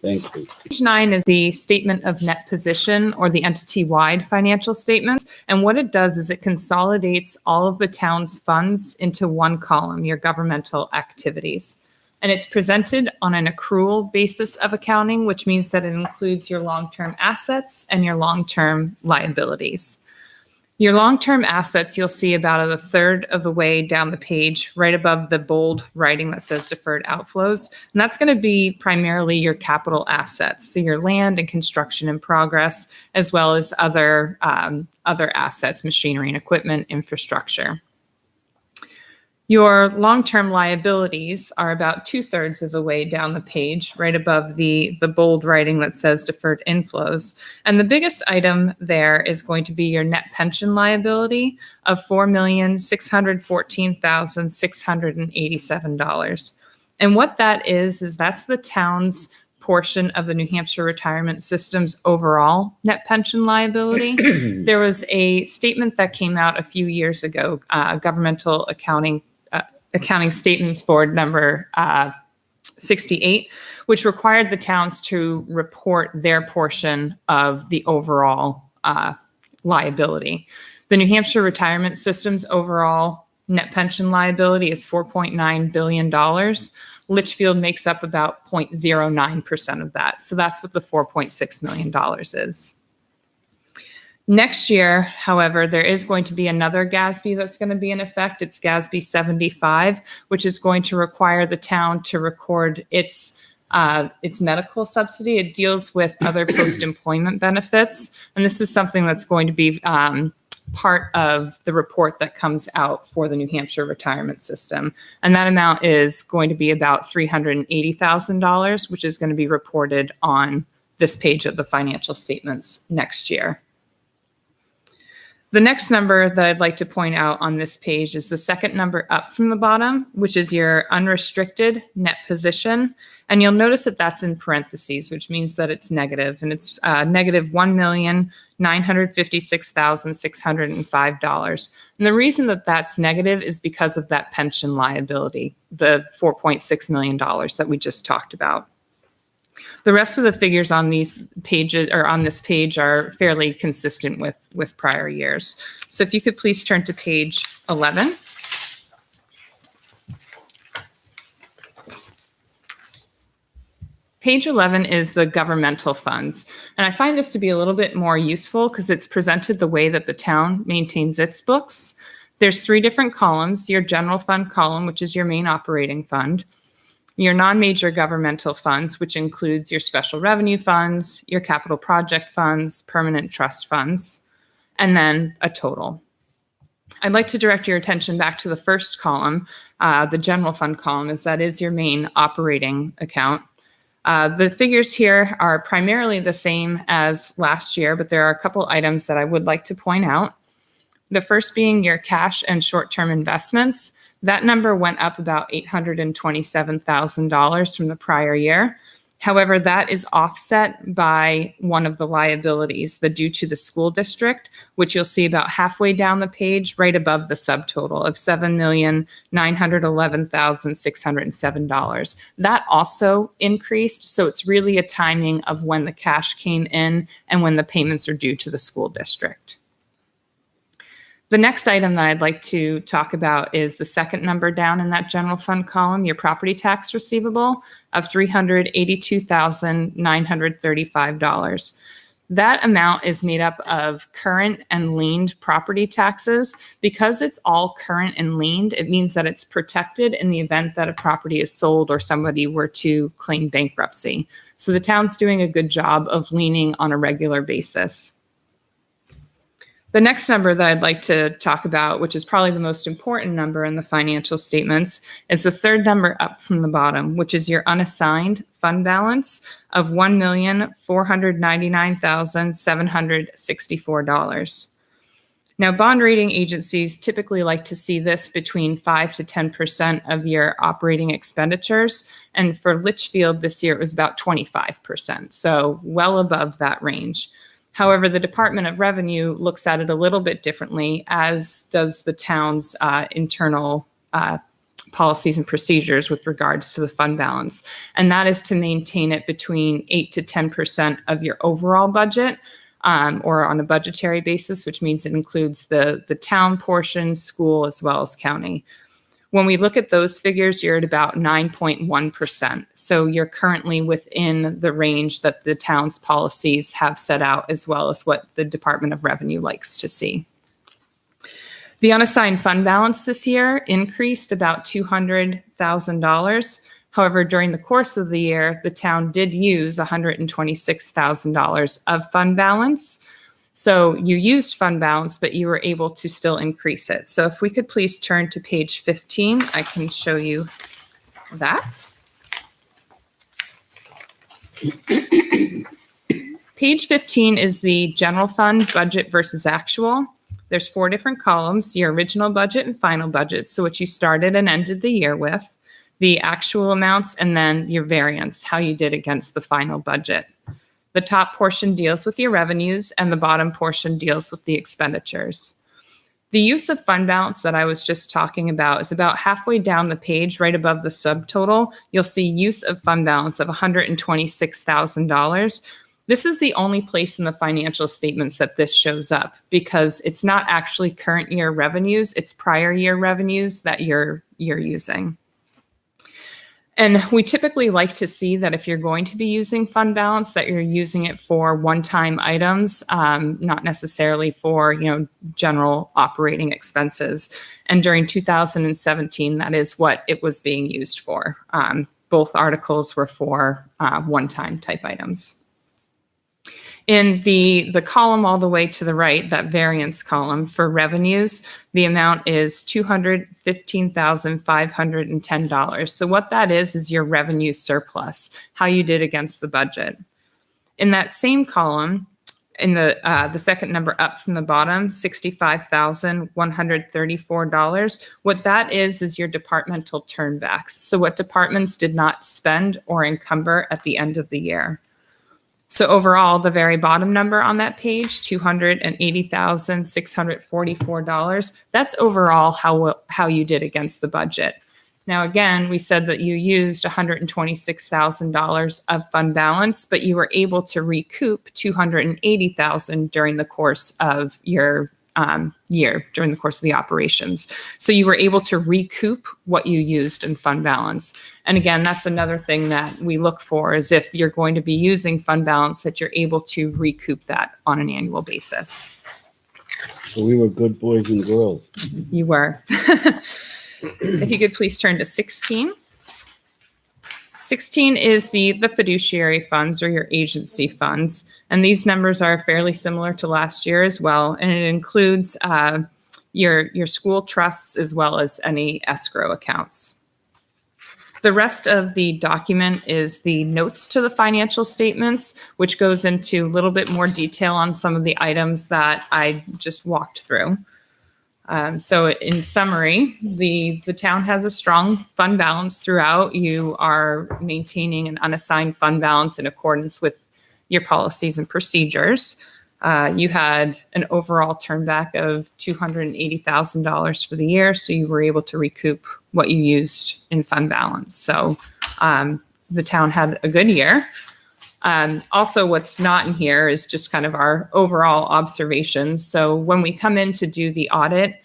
Thank you. Page 9 is the statement of net position, or the entity-wide financial statement. And what it does is it consolidates all of the town's funds into one column, your governmental activities. And it's presented on an accrual basis of accounting, which means that it includes your long-term assets and your long-term liabilities. Your long-term assets, you'll see about a third of the way down the page, right above the bold writing that says deferred outflows. And that's going to be primarily your capital assets, so your land and construction in progress, as well as other assets, machinery and equipment, infrastructure. Your long-term liabilities are about 2/3 of the way down the page, right above the bold writing that says deferred inflows. And the biggest item there is going to be your net pension liability of $4,614,687. And what that is that's the town's portion of the New Hampshire retirement system's overall net pension liability. There was a statement that came out a few years ago, Governmental Accounting Statements Board number 68, which required the towns to report their portion of the overall liability. The New Hampshire retirement system's overall net pension liability is $4.9 billion. Litchfield makes up about 0.09% of that. So that's what the $4.6 million is. Next year, however, there is going to be another GASB that's going to be in effect. It's GASB 75, which is going to require the town to record its medical subsidy. It deals with other post-employment benefits. And this is something that's going to be part of the report that comes out for the New Hampshire retirement system. And that amount is going to be about $380,000, which is going to be reported on this page of the financial statements next year. The next number that I'd like to point out on this page is the second number up from the bottom, which is your unrestricted net position. And you'll notice that that's in parentheses, which means that it's negative. And it's negative $1,956,605. And the reason that that's negative is because of that pension liability, the $4.6 million that we just talked about. The rest of the figures on these pages, or on this page, are fairly consistent with prior years. So if you could please turn to page 11. Page 11 is the governmental funds. And I find this to be a little bit more useful because it's presented the way that the town maintains its books. There's 3 different columns: your general fund column, which is your main operating fund; your non-major governmental funds, which includes your special revenue funds, your capital project funds, permanent trust funds, and then a total. I'd like to direct your attention back to the first column, the general fund column, as that is your main operating account. The figures here are primarily the same as last year, but there are a couple items that I would like to point out. The first being your cash and short-term investments. That number went up about $827,000 from the prior year. However, that is offset by one of the liabilities, the due to the school district, which you'll see about halfway down the page, right above the subtotal of $7,911,607. That also increased, so it's really a timing of when the cash came in and when the payments are due to the school district. The next item that I'd like to talk about is the second number down in that general fund column, your property tax receivable of $382,935. That amount is made up of current and liened property taxes. Because it's all current and liened, it means that it's protected in the event that a property is sold or somebody were to claim bankruptcy. So the town's doing a good job of liening on a regular basis. The next number that I'd like to talk about, which is probably the most important number in the financial statements, is the third number up from the bottom, which is your unassigned fund balance of $1,499,764. Now, bond rating agencies typically like to see this between 5 to 10% of your operating expenditures. And for Litchfield this year, it was about 25%, so well above that range. However, the Department of Revenue looks at it a little bit differently, as does the town's internal policies and procedures with regards to the fund balance. And that is to maintain it between 8 to 10% of your overall budget, or on a budgetary basis, which means it includes the town portion, school, as well as county. When we look at those figures, you're at about 9.1%. So you're currently within the range that the town's policies have set out, as well as what the Department of Revenue likes to see. The unassigned fund balance this year increased about $200,000. However, during the course of the year, the town did use $126,000 of fund balance. So you used fund balance, but you were able to still increase it. So if we could please turn to page 15, I can show you that. Page 15 is the general fund budget versus actual. There's 4 different columns: your original budget and final budget, so what you started and ended the year with, the actual amounts, and then your variance, how you did against the final budget. The top portion deals with your revenues, and the bottom portion deals with the expenditures. The use of fund balance that I was just talking about is about halfway down the page, right above the subtotal. You'll see use of fund balance of $126,000. This is the only place in the financial statements that this shows up, because it's not actually current year revenues, it's prior year revenues that you're using. And we typically like to see that if you're going to be using fund balance, that you're using it for one-time items, not necessarily for, general operating expenses. And during 2017, that is what it was being used for. Both articles were for one-time type items. In the column all the way to the right, that variance column for revenues, the amount is $215,510. So what that is your revenue surplus, how you did against the budget. In that same column, in the second number up from the bottom, $65,134. What that is your departmental turnbacks. So what departments did not spend or encumber at the end of the year. So overall, the very bottom number on that page, $280,644, that's overall how you did against the budget. Now, again, we said that you used $126,000 of fund balance, but you were able to recoup $280,000 during the course of your year, during the course of the operations. So you were able to recoup what you used in fund balance. And again, that's another thing that we look for, is if you're going to be using fund balance, that you're able to recoup that on an annual basis. So we were good boys and girls. You were. If you could please turn to 16. 16 is the fiduciary funds, or your agency funds. And these numbers are fairly similar to last year as well. And it includes your school trusts as well as any escrow accounts. The rest of the document is the notes to the financial statements, which goes into a little bit more detail on some of the items that I just walked through. So in summary, the town has a strong fund balance throughout. You are maintaining an unassigned fund balance in accordance with your policies and procedures. You had an overall turnback of $280,000 for the year, so you were able to recoup what you used in fund balance. So the town had a good year. Also, what's not in here is just kind of our overall observations. So when we come in to do the audit,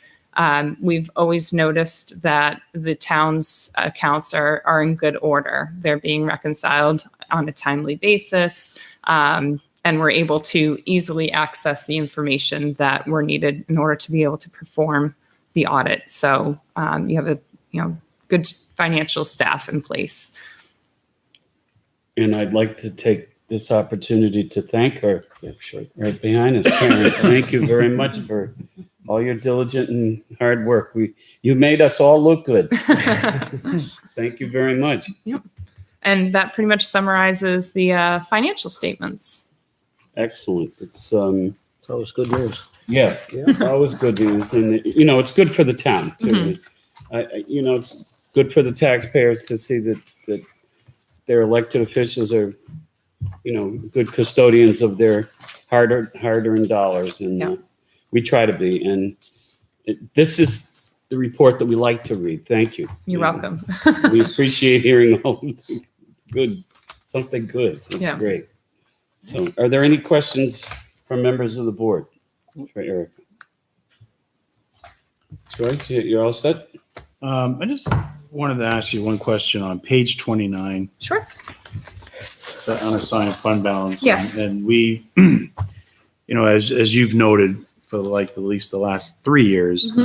we've always noticed that the town's accounts are in good order. They're being reconciled on a timely basis, and we're able to easily access the information that were needed in order to be able to perform the audit. So you have a good financial staff in place. And I'd like to take this opportunity to thank her, right behind us, Karen. Thank you very much for all your diligent and hard work. You made us all look good. Thank you very much. Yep. And that pretty much summarizes the financial statements. Excellent. It's always good news. Yes, always good news, and it's good for the town too. Mm-hmm. It's good for the taxpayers to see that their elected officials are, good custodians of their hard-earned dollars, and we try to be. And this is the report that we like to read. Thank you. You're welcome. We appreciate hearing all something good. That's Yeah. great. So are there any questions from members of the board for Eric? George, you're all set? I just wanted to ask you one question on page 29. Sure. It's that unassigned fund balance. Yes. And we, you know, as you've noted for like at least the last 3 years,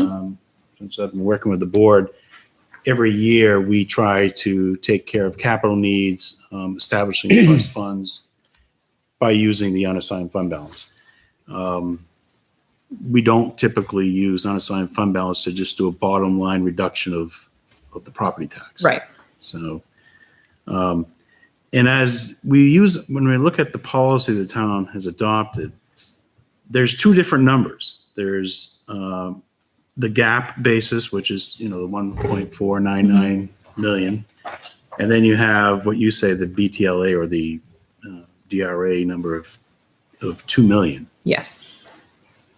since I've been working with the board, every year we try to take care of capital needs, establishing trust funds by using the unassigned fund balance. We don't typically use unassigned fund balance to just do a bottom line reduction of the property tax. Right. So, and as when we look at the policy the town has adopted, there's two different numbers. There's the gap basis, which is, you know, the 1.499 million. And then you have what you say, the BTLA or the DRA number of 2 million. Yes.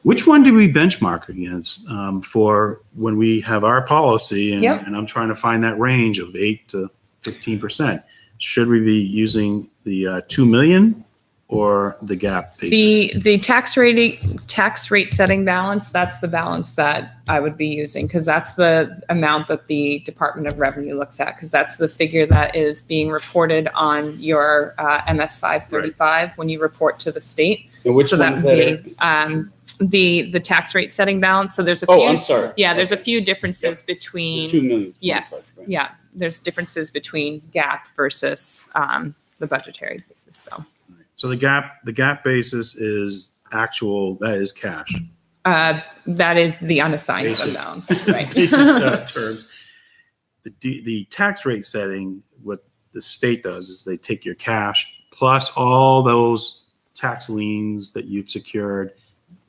Which one do we benchmark against for when we have our policy? And, Yep. and I'm trying to find that range of 8 to 15%. Should we be using the 2 million or the gap basis? The tax rate setting balance, that's the balance that I would be using, because that's the amount that the Department of Revenue looks at, because that's the figure that is being reported on your MS 535 when you report to the state. And which So that one's would that? be the tax rate setting balance. So there's a few. Oh, I'm sorry. Yeah, there's a few differences between. 2 million. Yes. Right. Yeah. There's differences between gap versus the budgetary basis. So So the gap basis is actual, that is cash. that is the unassigned Basic. fund balance, right? Basic terms. The tax rate setting, what the state does is they take your cash plus all those tax liens that you've secured,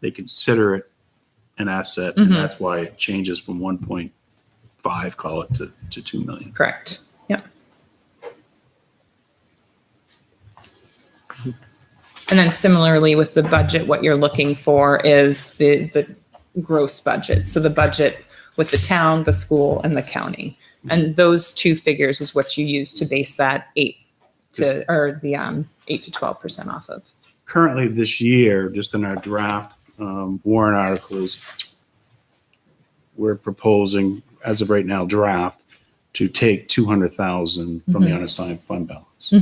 they consider it an asset, and that's why it changes from 1.5, call it, to 2 million. Correct. Yep. And then similarly with the budget, what you're looking for is the gross budget. So the budget with the town, the school, and the county. And those two figures is what you use to base that 8 to 12% off of. Currently this year, just in our draft warrant articles, we're proposing, as of right now, draft, to take 200,000 from the unassigned fund balance,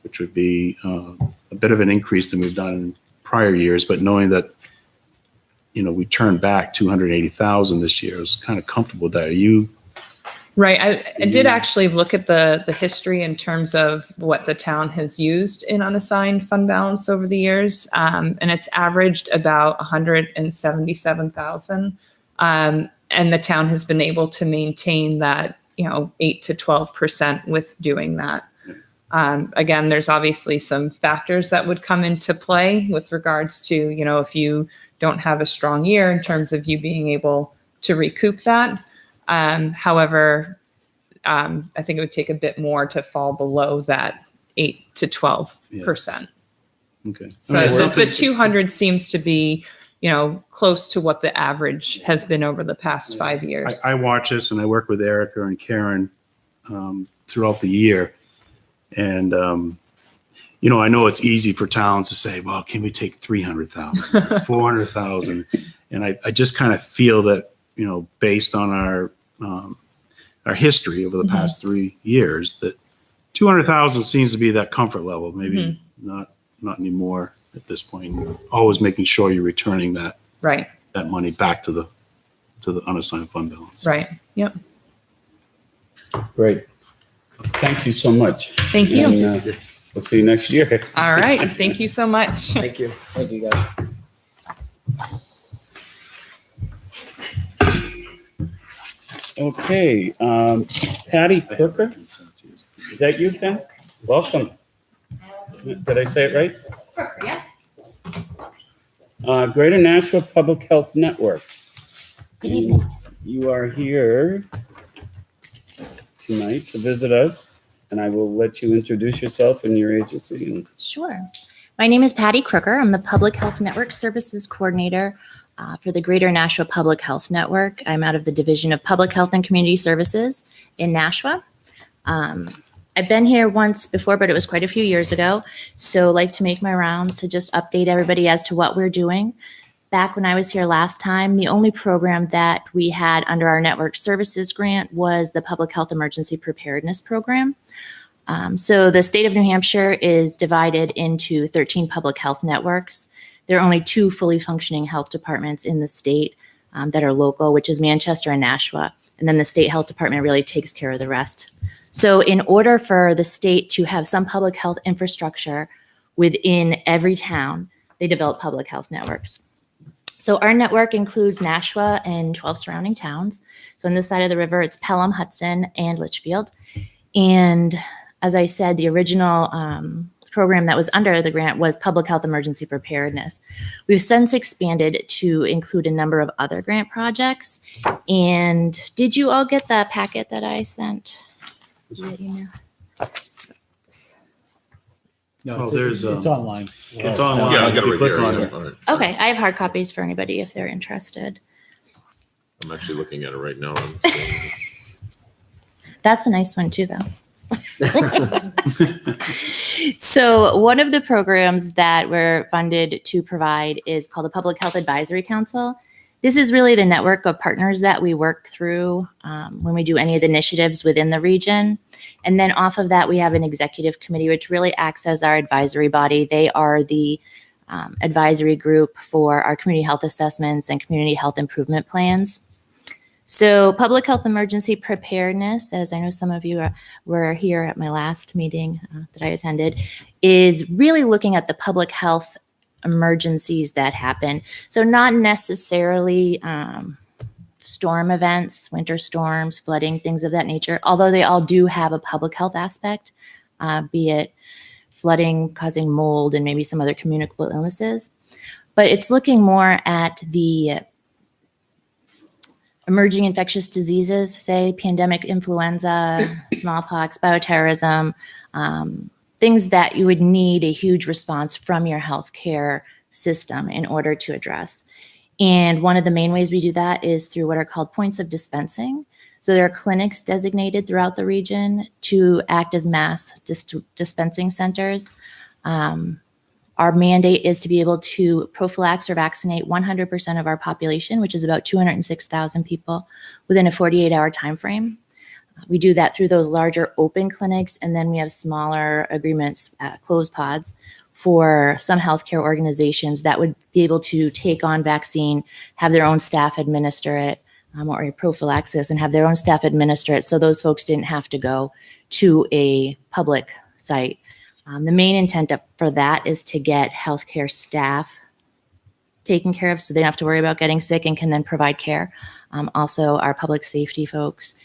which would be a bit of an increase than we've done in prior years. But knowing that, you know, we turned back 280,000 this year, I was kind of comfortable with that. Are you? Right. I did actually look at the history in terms of what the town has used in unassigned fund balance over the years. And it's averaged about 177,000. And the town has been able to maintain that, 8 to 12% with doing that. Again, there's obviously some factors that would come into play with regards to, if you don't have a strong year in terms of you being able to recoup that. However, I think it would take a bit more to fall below that 8 to 12%. Okay. So the 200 seems to be, close to what the average has been over the past 5 years. I watch this and I work with Erica and Karen throughout the year. And, I know it's easy for towns to say, well, can we take 300,000, 400,000? And I just kind of feel that, based on our history over the past 3 years, that 200,000 seems to be that comfort level. Maybe not anymore at this point. Always making sure you're returning that money back to the unassigned fund balance. Right. Yep. Great. Thank you so much. Thank you. And, we'll see you next year. All right. Thank you so much. Thank you. Thank you, guys. Okay, Patty Crooker, is that you, Ken? Welcome. Did I say it right? Yeah. Greater Nashua Public Health Network. Good evening. You are here tonight to visit us, and I will let you introduce yourself and your agency. Sure. My name is Patty Crooker. I'm the Public Health Network Services Coordinator for the Greater Nashua Public Health Network. I'm out of the Division of Public Health and Community Services in Nashua. I've been here once before, but it was quite a few years ago. So like to make my rounds to just update everybody as to what we're doing. Back when I was here last time, the only program that we had under our network services grant was the Public Health Emergency Preparedness Program. So the state of New Hampshire is divided into 13 public health networks. There are only 2 fully functioning health departments in the state that are local, which is Manchester and Nashua. And then the state health department really takes care of the rest. So in order for the state to have some public health infrastructure within every town, they develop public health networks. So our network includes Nashua and 12 surrounding towns. So on this side of the river, it's Pelham, Hudson, and Litchfield. And as I said, the original program that was under the grant was Public Health Emergency Preparedness. We've since expanded to include a number of other grant projects. And did you all get the packet that I sent via email? No, Oh, it's, there's, it's online. It's online. Yeah, I If got it you right click here. on Yeah, it. all right. Okay, I have hard copies for anybody if they're interested. I'm actually looking at it right now. That's a nice one too, though. So one of the programs that we're funded to provide is called the Public Health Advisory Council. This is really the network of partners that we work through when we do any of the initiatives within the region. And then off of that, we have an executive committee, which really acts as our advisory body. They are the advisory group for our community health assessments and community health improvement plans. So public health emergency preparedness, as I know some of you were here at my last meeting that I attended, is really looking at the public health emergencies that happen. So not necessarily storm events, winter storms, flooding, things of that nature, although they all do have a public health aspect, be it flooding causing mold and maybe some other communicable illnesses. But it's looking more at the emerging infectious diseases, say pandemic influenza, smallpox, bioterrorism, things that you would need a huge response from your healthcare system in order to address. And one of the main ways we do that is through what are called points of dispensing. So there are clinics designated throughout the region to act as mass dispensing centers. Our mandate is to be able to prophylax or vaccinate 100% of our population, which is about 206,000 people, within a 48-hour time frame. We do that through those larger open clinics, and then we have smaller agreements, closed pods, for some healthcare organizations that would be able to take on vaccine, have their own staff administer it, or a prophylaxis, and have their own staff administer it, so those folks didn't have to go to a public site. The main intent for that is to get healthcare staff taken care of so they don't have to worry about getting sick and can then provide care. Also, our public safety folks.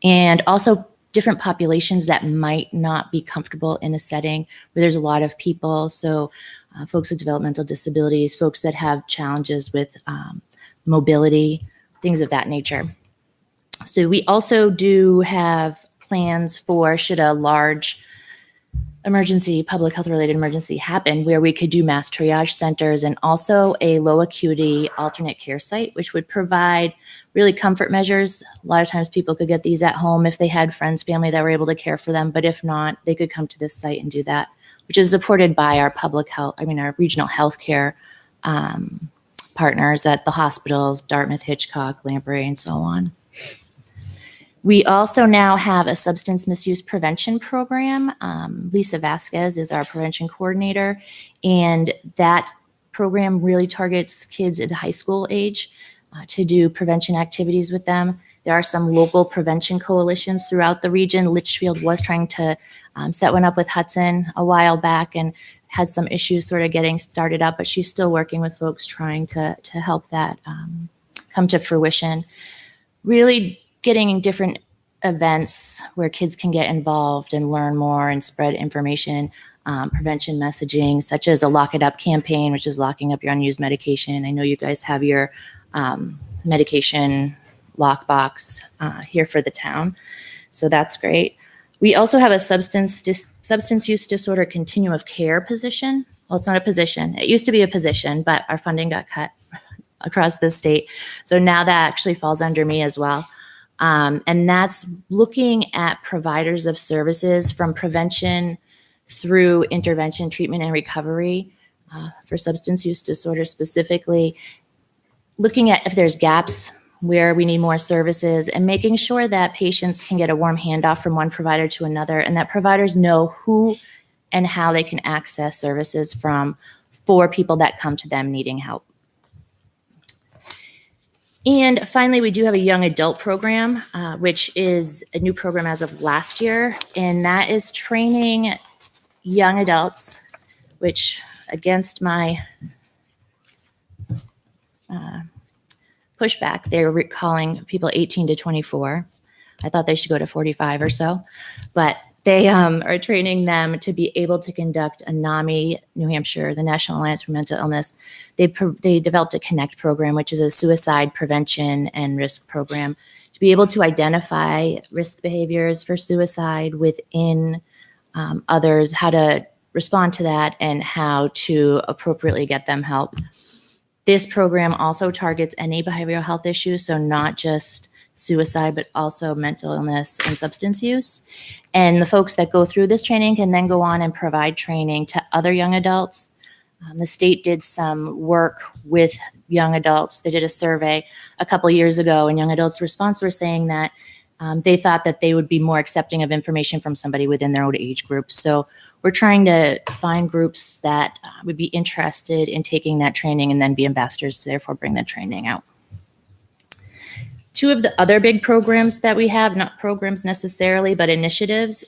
And also different populations that might not be comfortable in a setting where there's a lot of people. So folks with developmental disabilities, folks that have challenges with mobility, things of that nature. So we also do have plans for should a large emergency, public health related emergency happen, where we could do mass triage centers and also a low acuity alternate care site, which would provide really comfort measures. A lot of times people could get these at home if they had friends, family that were able to care for them. But if not, they could come to this site and do that, which is supported by our our regional healthcare partners at the hospitals, Dartmouth, Hitchcock, Lamprey, and so on. We also now have a substance misuse prevention program. Lisa Vasquez is our prevention coordinator, and that program really targets kids at the high school age to do prevention activities with them. There are some local prevention coalitions throughout the region. Litchfield was trying to set one up with Hudson a while back and had some issues sort of getting started up, but she's still working with folks trying to help that come to fruition. Really getting different events where kids can get involved and learn more and spread information, prevention messaging, such as a Lock It Up campaign, which is locking up your unused medication. I know you guys have your medication lockbox here for the town, so that's great. We also have a substance use disorder continuum of care position. Well, it's not a position. It used to be a position, but our funding got cut across the state. So now that actually falls under me as well. And that's looking at providers of services from prevention through intervention, treatment, and recovery for substance use disorder specifically, looking at if there's gaps where we need more services and making sure that patients can get a warm handoff from one provider to another and that providers know who and how they can access services for people that come to them needing help. And finally, we do have a young adult program, which is a new program as of last year, and that is training young adults, which against my pushback, they're calling people 18 to 24. I thought they should go to 45 or so, but they are training them to be able to conduct a NAMI, New Hampshire, the National Alliance for Mental Illness. They developed a CONNECT program, which is a suicide prevention and risk program, to be able to identify risk behaviors for suicide within others, how to respond to that, and how to appropriately get them help. This program also targets any behavioral health issues, so not just suicide, but also mental illness and substance use. And the folks that go through this training can then go on and provide training to other young adults. The state did some work with young adults. They did a survey a couple years ago, and young adults' response were saying that they thought that they would be more accepting of information from somebody within their own age group. So we're trying to find groups that would be interested in taking that training and then be ambassadors to therefore bring the training out. Two of the other big programs that we have, not programs necessarily, but initiatives,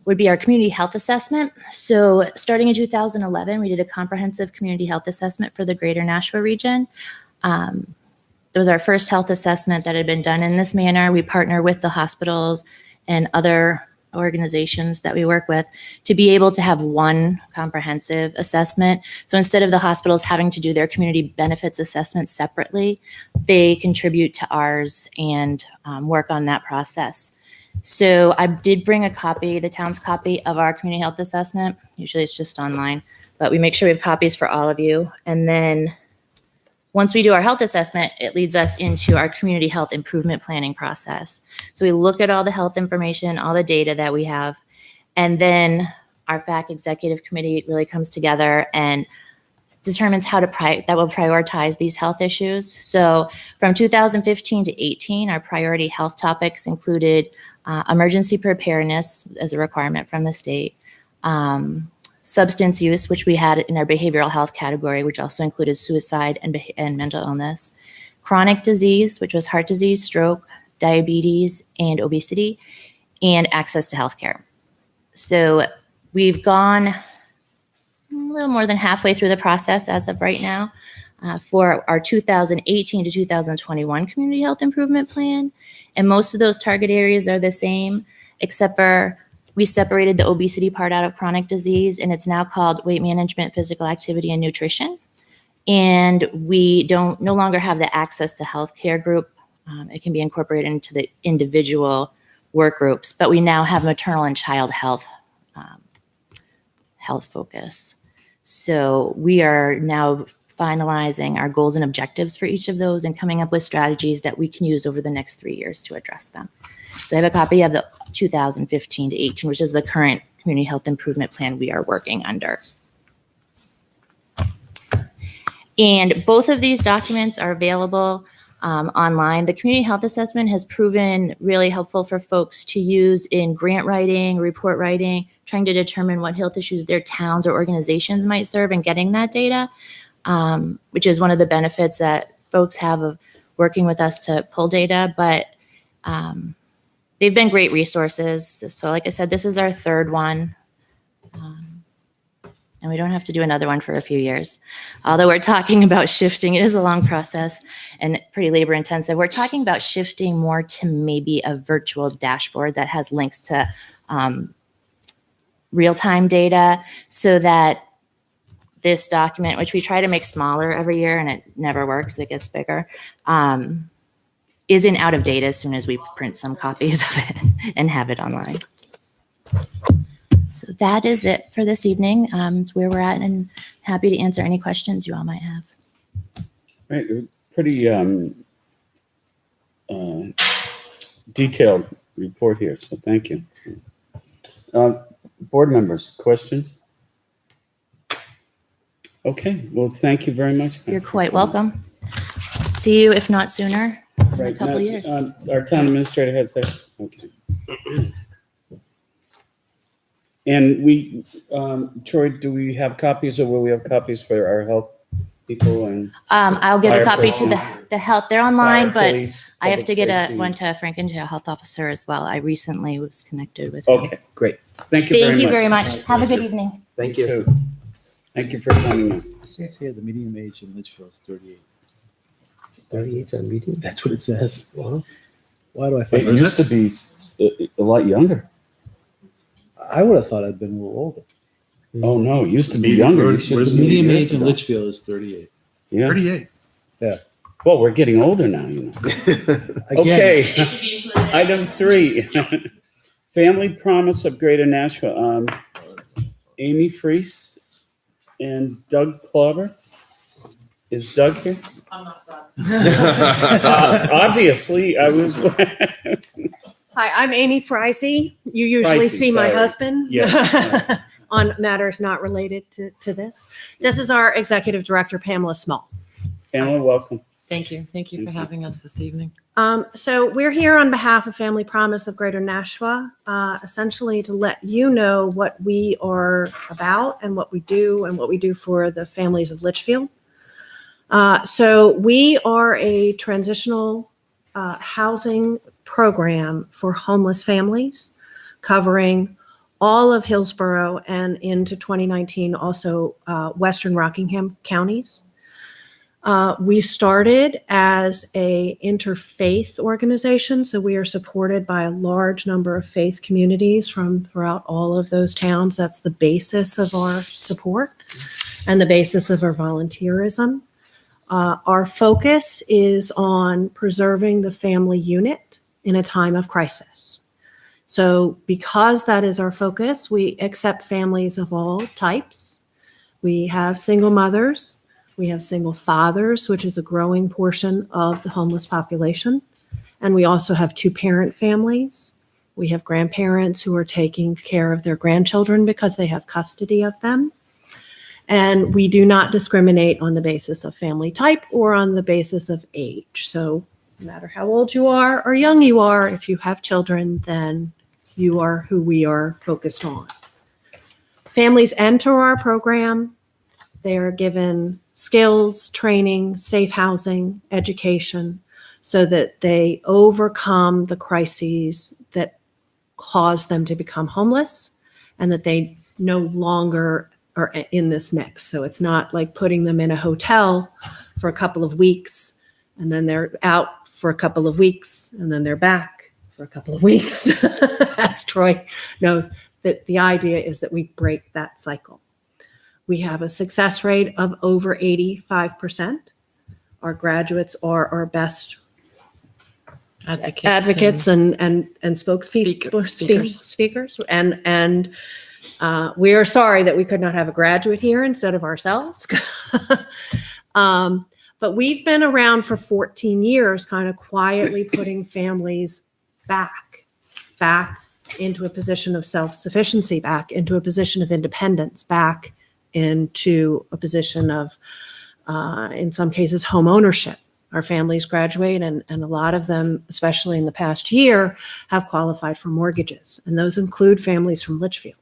would be our community health assessment. So starting in 2011, we did a comprehensive community health assessment for the greater Nashua region. It was our first health assessment that had been done in this manner. We partner with the hospitals and other organizations that we work with to be able to have one comprehensive assessment. So instead of the hospitals having to do their community benefits assessment separately, they contribute to ours and work on that process. So I did bring a copy, the town's copy of our community health assessment. Usually it's just online, but we make sure we have copies for all of you. And then once we do our health assessment, it leads us into our community health improvement planning process. So we look at all the health information, all the data that we have, and then our FAC executive committee really comes together and determines how to that will prioritize these health issues. So from 2015 to 18, our priority health topics included emergency preparedness as a requirement from the state, substance use, which we had in our behavioral health category, which also included suicide and mental illness, chronic disease, which was heart disease, stroke, diabetes, and obesity, and access to healthcare. So we've gone a little more than halfway through the process as of right now for our 2018 to 2021 Community Health Improvement Plan. And most of those target areas are the same, except for we separated the obesity part out of chronic disease, and it's now called weight management, physical activity, and nutrition. And we no longer have the access to healthcare group. It can be incorporated into the individual work groups, but we now have maternal and child health focus. So we are now finalizing our goals and objectives for each of those and coming up with strategies that we can use over the next 3 years to address them. So I have a copy of the 2015 to 18, which is the current community health improvement plan we are working under. And both of these documents are available online. The community health assessment has proven really helpful for folks to use in grant writing, report writing, trying to determine what health issues their towns or organizations might serve and getting that data, which is one of the benefits that folks have of working with us to pull data. But they've been great resources. So like I said, this is our third one. And we don't have to do another one for a few years. Although we're talking about shifting, it is a long process and pretty labor intensive. We're talking about shifting more to maybe a virtual dashboard that has links to real-time data so that this document, which we try to make smaller every year and it never works, it gets bigger, isn't out of date as soon as we print some copies of it and have it online. So that is it for this evening. It's where we're at, and happy to answer any questions you all might have. Right, pretty detailed report here, so thank you. Board members, questions? Okay, well, thank you very much. You're quite welcome. See you, if not sooner, in a Right, couple now, years. Our town administrator has that, okay. And we, Troy, do we have copies or will we have copies for our health people and I'll get a Fire copy to the health. They're online, fire, but police? I have public to get safety? one to Franken, a health officer as well. I recently was connected with him. Okay, great. Thank you very much. Thank you very much. Have a good evening. Thank Too. Thank you for coming in. It says here the median age in Litchfield is 38. 38's on meeting. That's what it says. Wow. Why do I It find used to be a lot younger. I would have thought I'd been a little older. Oh, no, it used to be Median- younger. what You is should The have the seen it median years age in ago. Litchfield is 38. Yeah. 38. Well, we're getting older now, you know. Again, Okay. Item 3, Family Promise of Greater Nashville. Amy Freese and Doug Clobber. Is Doug here? I'm not done. Obviously, I was. Hi, I'm Amy Freisey. You usually Freisey, see my sorry. husband Yes. on matters not related to this. This is our executive director, Pamela Small. Pamela, welcome. Thank you. Thank you for Thank you. having us this evening. So we're here on behalf of Family Promise of Greater Nashua, essentially to let you know what we are about and what we do for the families of Litchfield. So we are a transitional housing program for homeless families, covering all of Hillsborough and into 2019 also Western Rockingham counties. We started as a interfaith organization, so we are supported by a large number of faith communities from throughout all of those towns. That's the basis of our support and the basis of our volunteerism. Our focus is on preserving the family unit in a time of crisis. So because that is our focus, we accept families of all types. We have single mothers. We have single fathers, which is a growing portion of the homeless population. And we also have two-parent families. We have grandparents who are taking care of their grandchildren because they have custody of them. And we do not discriminate on the basis of family type or on the basis of age. So no matter how old you are or young you are, if you have children, then you are who we are focused on. Families enter our program. They are given skills, training, safe housing, education, so that they overcome the crises that cause them to become homeless and that they no longer are in this mix. So it's not like putting them in a hotel for a couple of weeks and then they're out for a couple of weeks and then they're back for a couple of weeks. As Troy knows, that the idea is that we break that cycle. We have a success rate of over 85%. Our graduates are our best advocates and spokespeople, speakers. And we are sorry that we could not have a graduate here instead of ourselves. But we've been around for 14 years, kind of quietly putting families back into a position of self-sufficiency, back into a position of independence, back into a position of, in some cases, home ownership. Our families graduate and a lot of them, especially in the past year, have qualified for mortgages. And those include families from Litchfield.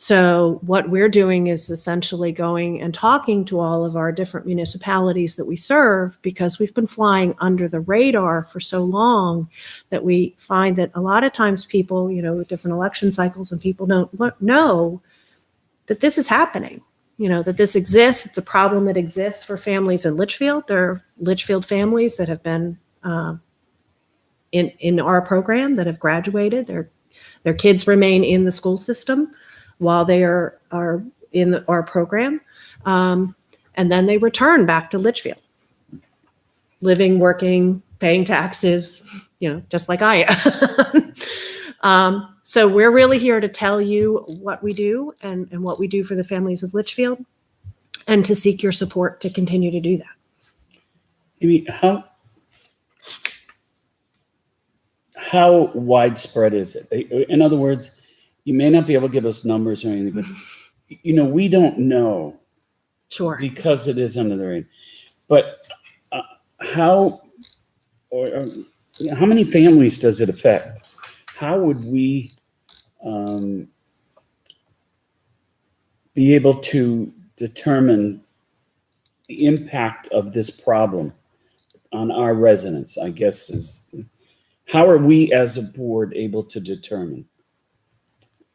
So what we're doing is essentially going and talking to all of our different municipalities that we serve, because we've been flying under the radar for so long that we find that a lot of times people, with different election cycles, and people don't know that this is happening, that this exists. It's a problem that exists for families in Litchfield. There are Litchfield families that have been in our program that have graduated. Their kids remain in the school system while they are in our program. And then they return back to Litchfield, living, working, paying taxes, just like I am. So we're really here to tell you what we do and what we do for the families of Litchfield, and to seek your support to continue to do that. Amy, how widespread is it? In other words, you may not be able to give us numbers or anything, but we don't know Sure. because it is under the radar. But how many families does it affect? How would we be able to determine the impact of this problem on our residents? I guess is how are we as a board able to determine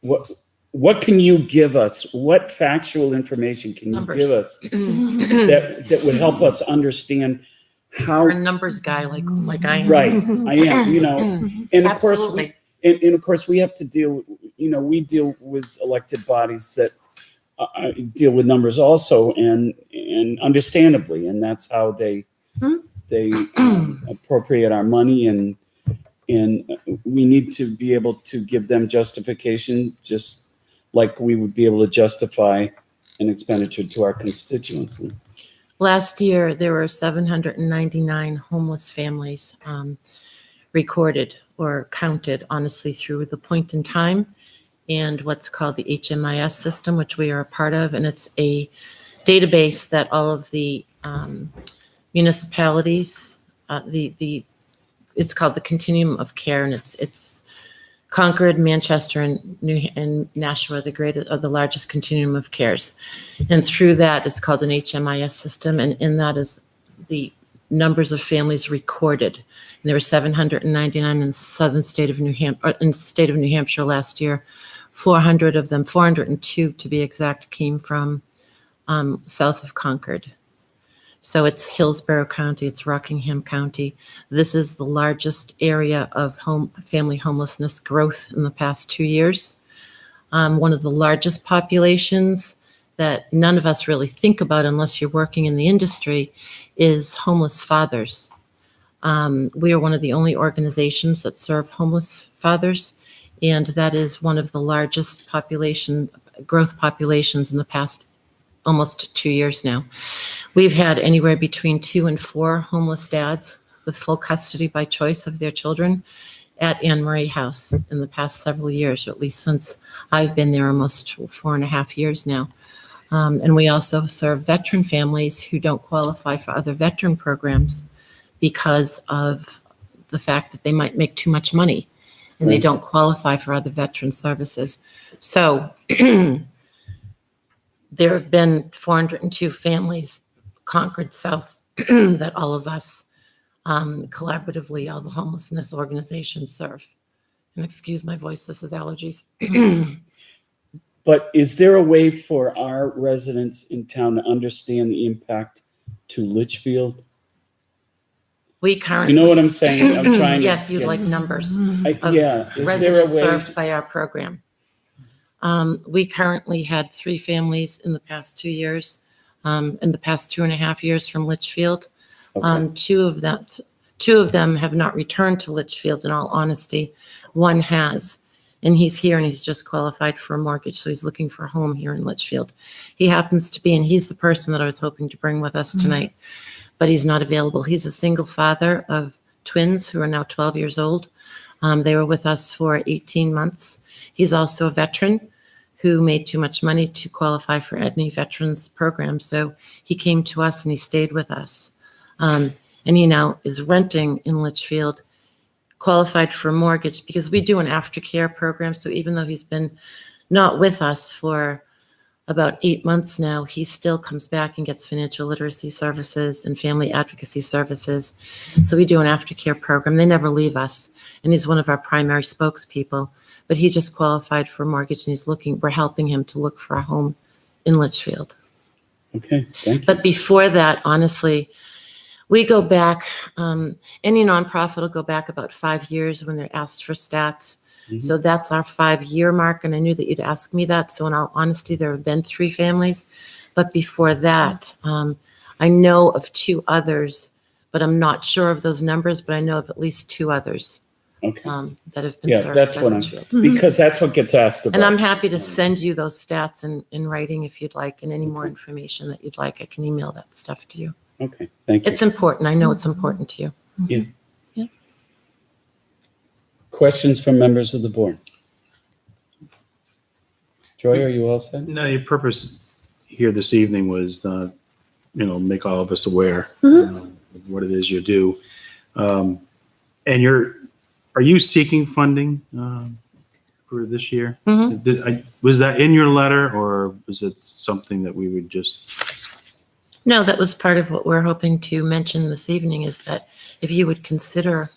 what can you give us? What factual information can Numbers. you give us that would help us understand how You're a numbers guy like I am. right I am, and of course Absolutely. and of course we have to deal, we deal with elected bodies that deal with numbers also, and understandably, and that's how they appropriate our money, and we need to be able to give them justification, just like we would be able to justify an expenditure to our constituents. Last year, there were 799 homeless families recorded or counted, honestly, through the point in time and what's called the HMIS system, which we are a part of. And it's a database that all of the municipalities, it's called the Continuum of Care, and it's Concord, Manchester, and Nashua are the largest continuum of cares. And through that, it's called an HMIS system, and in that is the numbers of families recorded. And there were 799 in the southern state of New Hampshire last year. 400 of them, 402 to be exact, came from south of Concord. So it's Hillsborough County, it's Rockingham County. This is the largest area of family homelessness growth in the past 2 years. One of the largest populations that none of us really think about unless you're working in the industry is homeless fathers. We are one of the only organizations that serve homeless fathers, and that is one of the largest growth populations in the past almost 2 years now. We've had anywhere between 2 and 4 homeless dads with full custody by choice of their children at Anne Marie House in the past several years, or at least since I've been there almost 4.5 years now. And we also serve veteran families who don't qualify for other veteran programs because of the fact that they might make too much money and they don't qualify for other veteran services. So there have been 402 families, Concord South, that all of us collaboratively, all the homelessness organizations serve. And excuse my voice, this is allergies. But is there a way for our residents in town to understand the impact to Litchfield? We currently. You know what I'm saying? I'm trying to. Yes, you'd like numbers. Yeah. Is there a Residents way? served by our program. We currently had 3 families in the past 2 years, in the past 2.5 years from Litchfield. Okay. Two of them have not returned to Litchfield, in all honesty. One has, and he's here and he's just qualified for a mortgage, so he's looking for a home here in Litchfield. He happens to be, and he's the person that I was hoping to bring with us tonight, but he's not available. He's a single father of twins who are now 12 years old. They were with us for 18 months. He's also a veteran who made too much money to qualify for any veterans program. So he came to us and he stayed with us. And he now is renting in Litchfield, qualified for a mortgage, because we do an aftercare program. So even though he's been not with us for about 8 months now, he still comes back and gets financial literacy services and family advocacy services. So we do an aftercare program. They never leave us. And he's one of our primary spokespeople. But he just qualified for a mortgage and we're helping him to look for a home in Litchfield. Okay, thank you. But before that, honestly, we go back, any nonprofit will go back about 5 years when they're asked for stats. Mhm. So that's our 5-year mark. And I knew that you'd ask me that. So in all honesty, there have been 3 families. But before that, I know of 2 others, but I'm not sure of those numbers, but I know of at least 2 others. Okay. That have been Yeah, served that's by what I'm, Litchfield. because that's what gets asked of And I'm us. happy to send you those stats in writing if you'd like, and any more information that you'd like, I can email that stuff to you. Okay, thank you. It's important. I know it's important to you. Questions from members of the board? Joy, are you all set? No, your purpose here this evening was, make all of us aware of what it is you do. And are you seeking funding for this year? Was that in your letter, or was it something that we would just? No, that was part of what we're hoping to mention this evening, is that if you would consider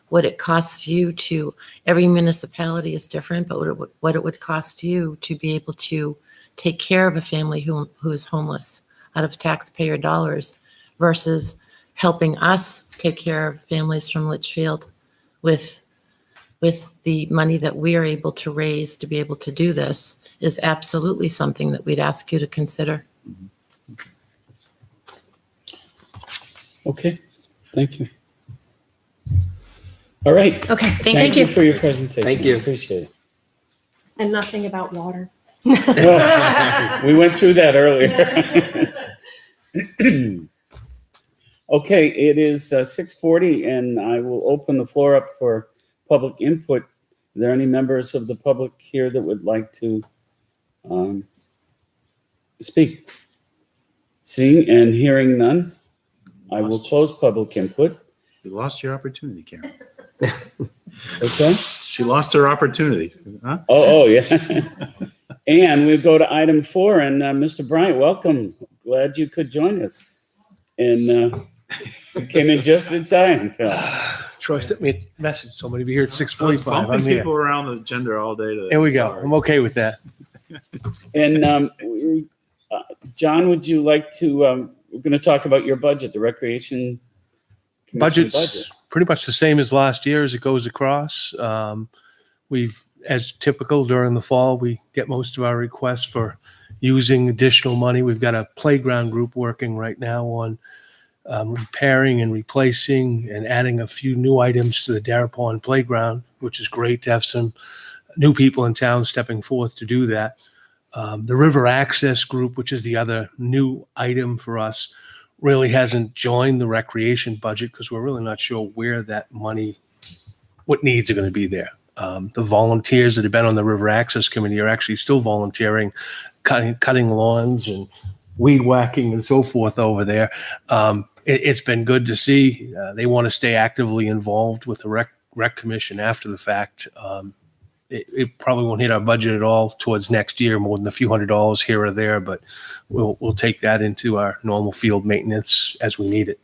what it costs you to, every municipality is different, but what it would cost you to be able to take care of a family who is homeless out of taxpayer dollars versus helping us take care of families from Litchfield with the money that we are able to raise to be able to do this, is absolutely something that we'd ask you to consider. Okay, thank you. All right. Okay, Thank thank you you. for your presentation. Thank you. Appreciate it. And nothing about water. Well, we went through that earlier. Okay, it is 6:40, and I will open the floor up for public input. Are there any members of the public here that would like to speak? Seeing and hearing none, I will close public input. You lost your opportunity, Karen. What's that? She lost her opportunity. Huh? Oh, yeah. And we go to item 4, and Mr. Bryant, welcome. Glad you could join us. And you came in just in time, Phil. Troy sent me a message, told me to be here at I was 6:45. bumping I'm here. people around the agenda all day today. There we go. Sorry. I'm okay with that. And John, would you like to, we're going to talk about your budget, the Recreation Commission Budget's pretty much the same as last year as it goes across. We've, as typical during the fall, we get most of our requests for using additional money. We've got a playground group working right now on repairing and replacing and adding a few new items to the Darapon playground, which is great to have some new people in town stepping forth to do that. The River Access Group, which is the other new item for us, really hasn't joined the recreation budget because we're really not sure where that money, what needs are going to be there. The volunteers that have been on the River Access Committee are actually still volunteering, cutting lawns and weed whacking and so forth over there. It's been good to see. They want to stay actively involved with the rec commission after the fact. It probably won't hit our budget at all towards next year, more than a few $100s here or there, but we'll take that into our normal field maintenance as we need it.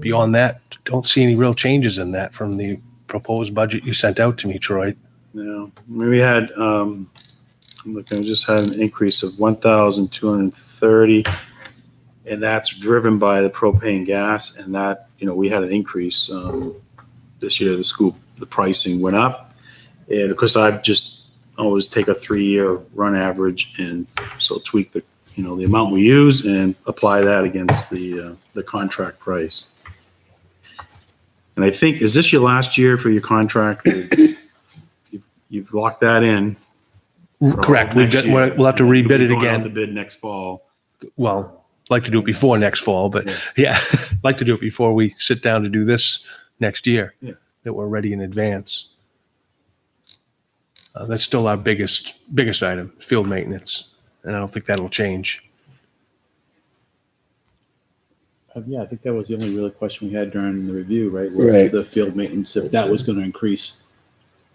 Beyond that, don't see any real changes in that from the proposed budget you sent out to me, Troy. No, I mean, we had, I'm looking, we just had an increase of 1,230, and that's driven by the propane gas, and that, we had an increase this year. The pricing went up. And of course, I just always take a 3-year run average and so tweak the amount we use and apply that against the contract price. And I think, is this your last year for your contract? You've locked that in. Correct. We'll have to rebid it again. The bid next fall. Well, like to do it before next fall, but yeah, like to do it before we sit down to do this next year. Yeah. That we're ready in advance. That's still our biggest item, field maintenance, and I don't think that'll change. Yeah, I think that was the only real question we had during the review, right? Right. The field maintenance, if that was going to increase.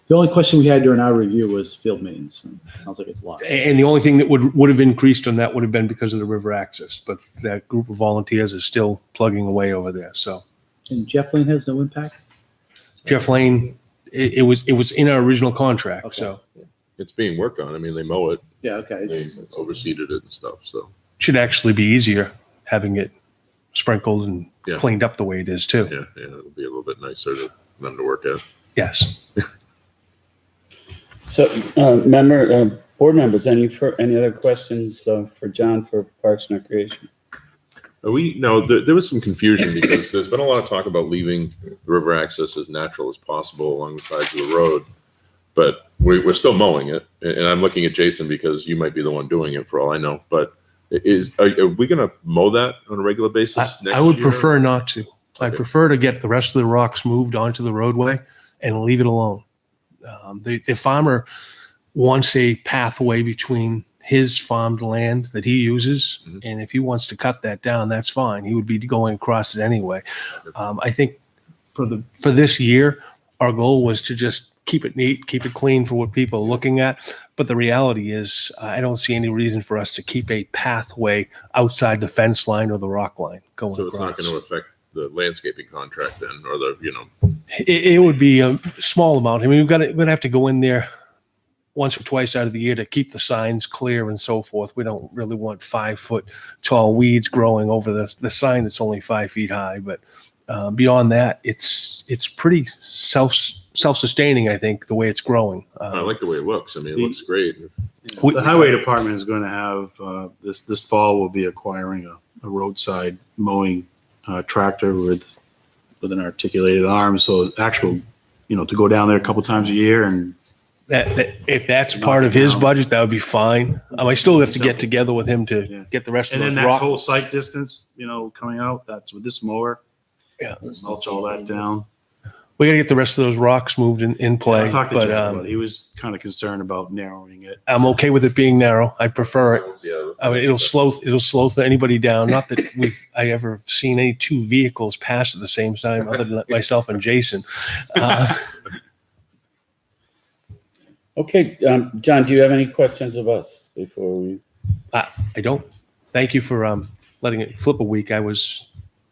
The only question we had during our review was field maintenance. And it sounds like it's locked. And the only thing that would have increased on that would have been because of the river access, but that group of volunteers is still plugging away over there. So, And Jeff Lane has no impact? Jeff Lane, it was in our original contract. Okay. So It's being worked on. I mean, they mow it, Yeah, okay. they overseeded it and stuff. So it should actually be easier having it sprinkled and Yeah. cleaned up the way it is too. yeah, it'll be a little bit nicer to them to work at. Yes. So, board members, any other questions for John for Parks and Recreation? There was some confusion because there's been a lot of talk about leaving the river access as natural as possible along the sides of the road, but we're still mowing it. And I'm looking at Jason because you might be the one doing it for all I know. But Are we going to mow that on a regular basis next I would year? prefer not to. I Okay. prefer to get the rest of the rocks moved onto the roadway and leave it alone. The farmer wants a pathway between his farmed land that he uses, Mhm. and if he wants to cut that down, that's fine. He would be going across it anyway. I think for this year, our goal was to just keep it neat, keep it clean for what people are looking at. But the reality is, I don't see any reason for us to keep a pathway outside the fence line or the rock line going So it's not across. going to affect the landscaping contract then, or It would be a small amount. I mean, we're gonna have to go in there once or twice out of the year to keep the signs clear and so forth. We don't really want 5-foot tall weeds growing over the sign that's only 5 feet high. But beyond that, it's pretty self-sustaining, I think, the way it's growing. I like the way it looks. I mean, it looks great. The highway department is going to have, this fall will be acquiring a roadside mowing tractor with an articulated arm. So actual, to go down there a couple times a year and That if that's part of his budget, that would be fine. I still have to get together with him to Yeah. get the rest of then those that rocks. whole site distance, coming out, that's with this mower. Yeah. Mulch all that down. We got to get the rest of those rocks moved in play. I talked to But Jeff about it. He was kind of concerned about narrowing it. I'm okay with it being narrow. I prefer it. Yeah. I mean, it'll slow anybody down. Not that I ever seen any two vehicles pass at the same time, other than myself and Jason. Okay, John, do you have any questions of us before we? I don't. Thank you for letting it flip a week. I was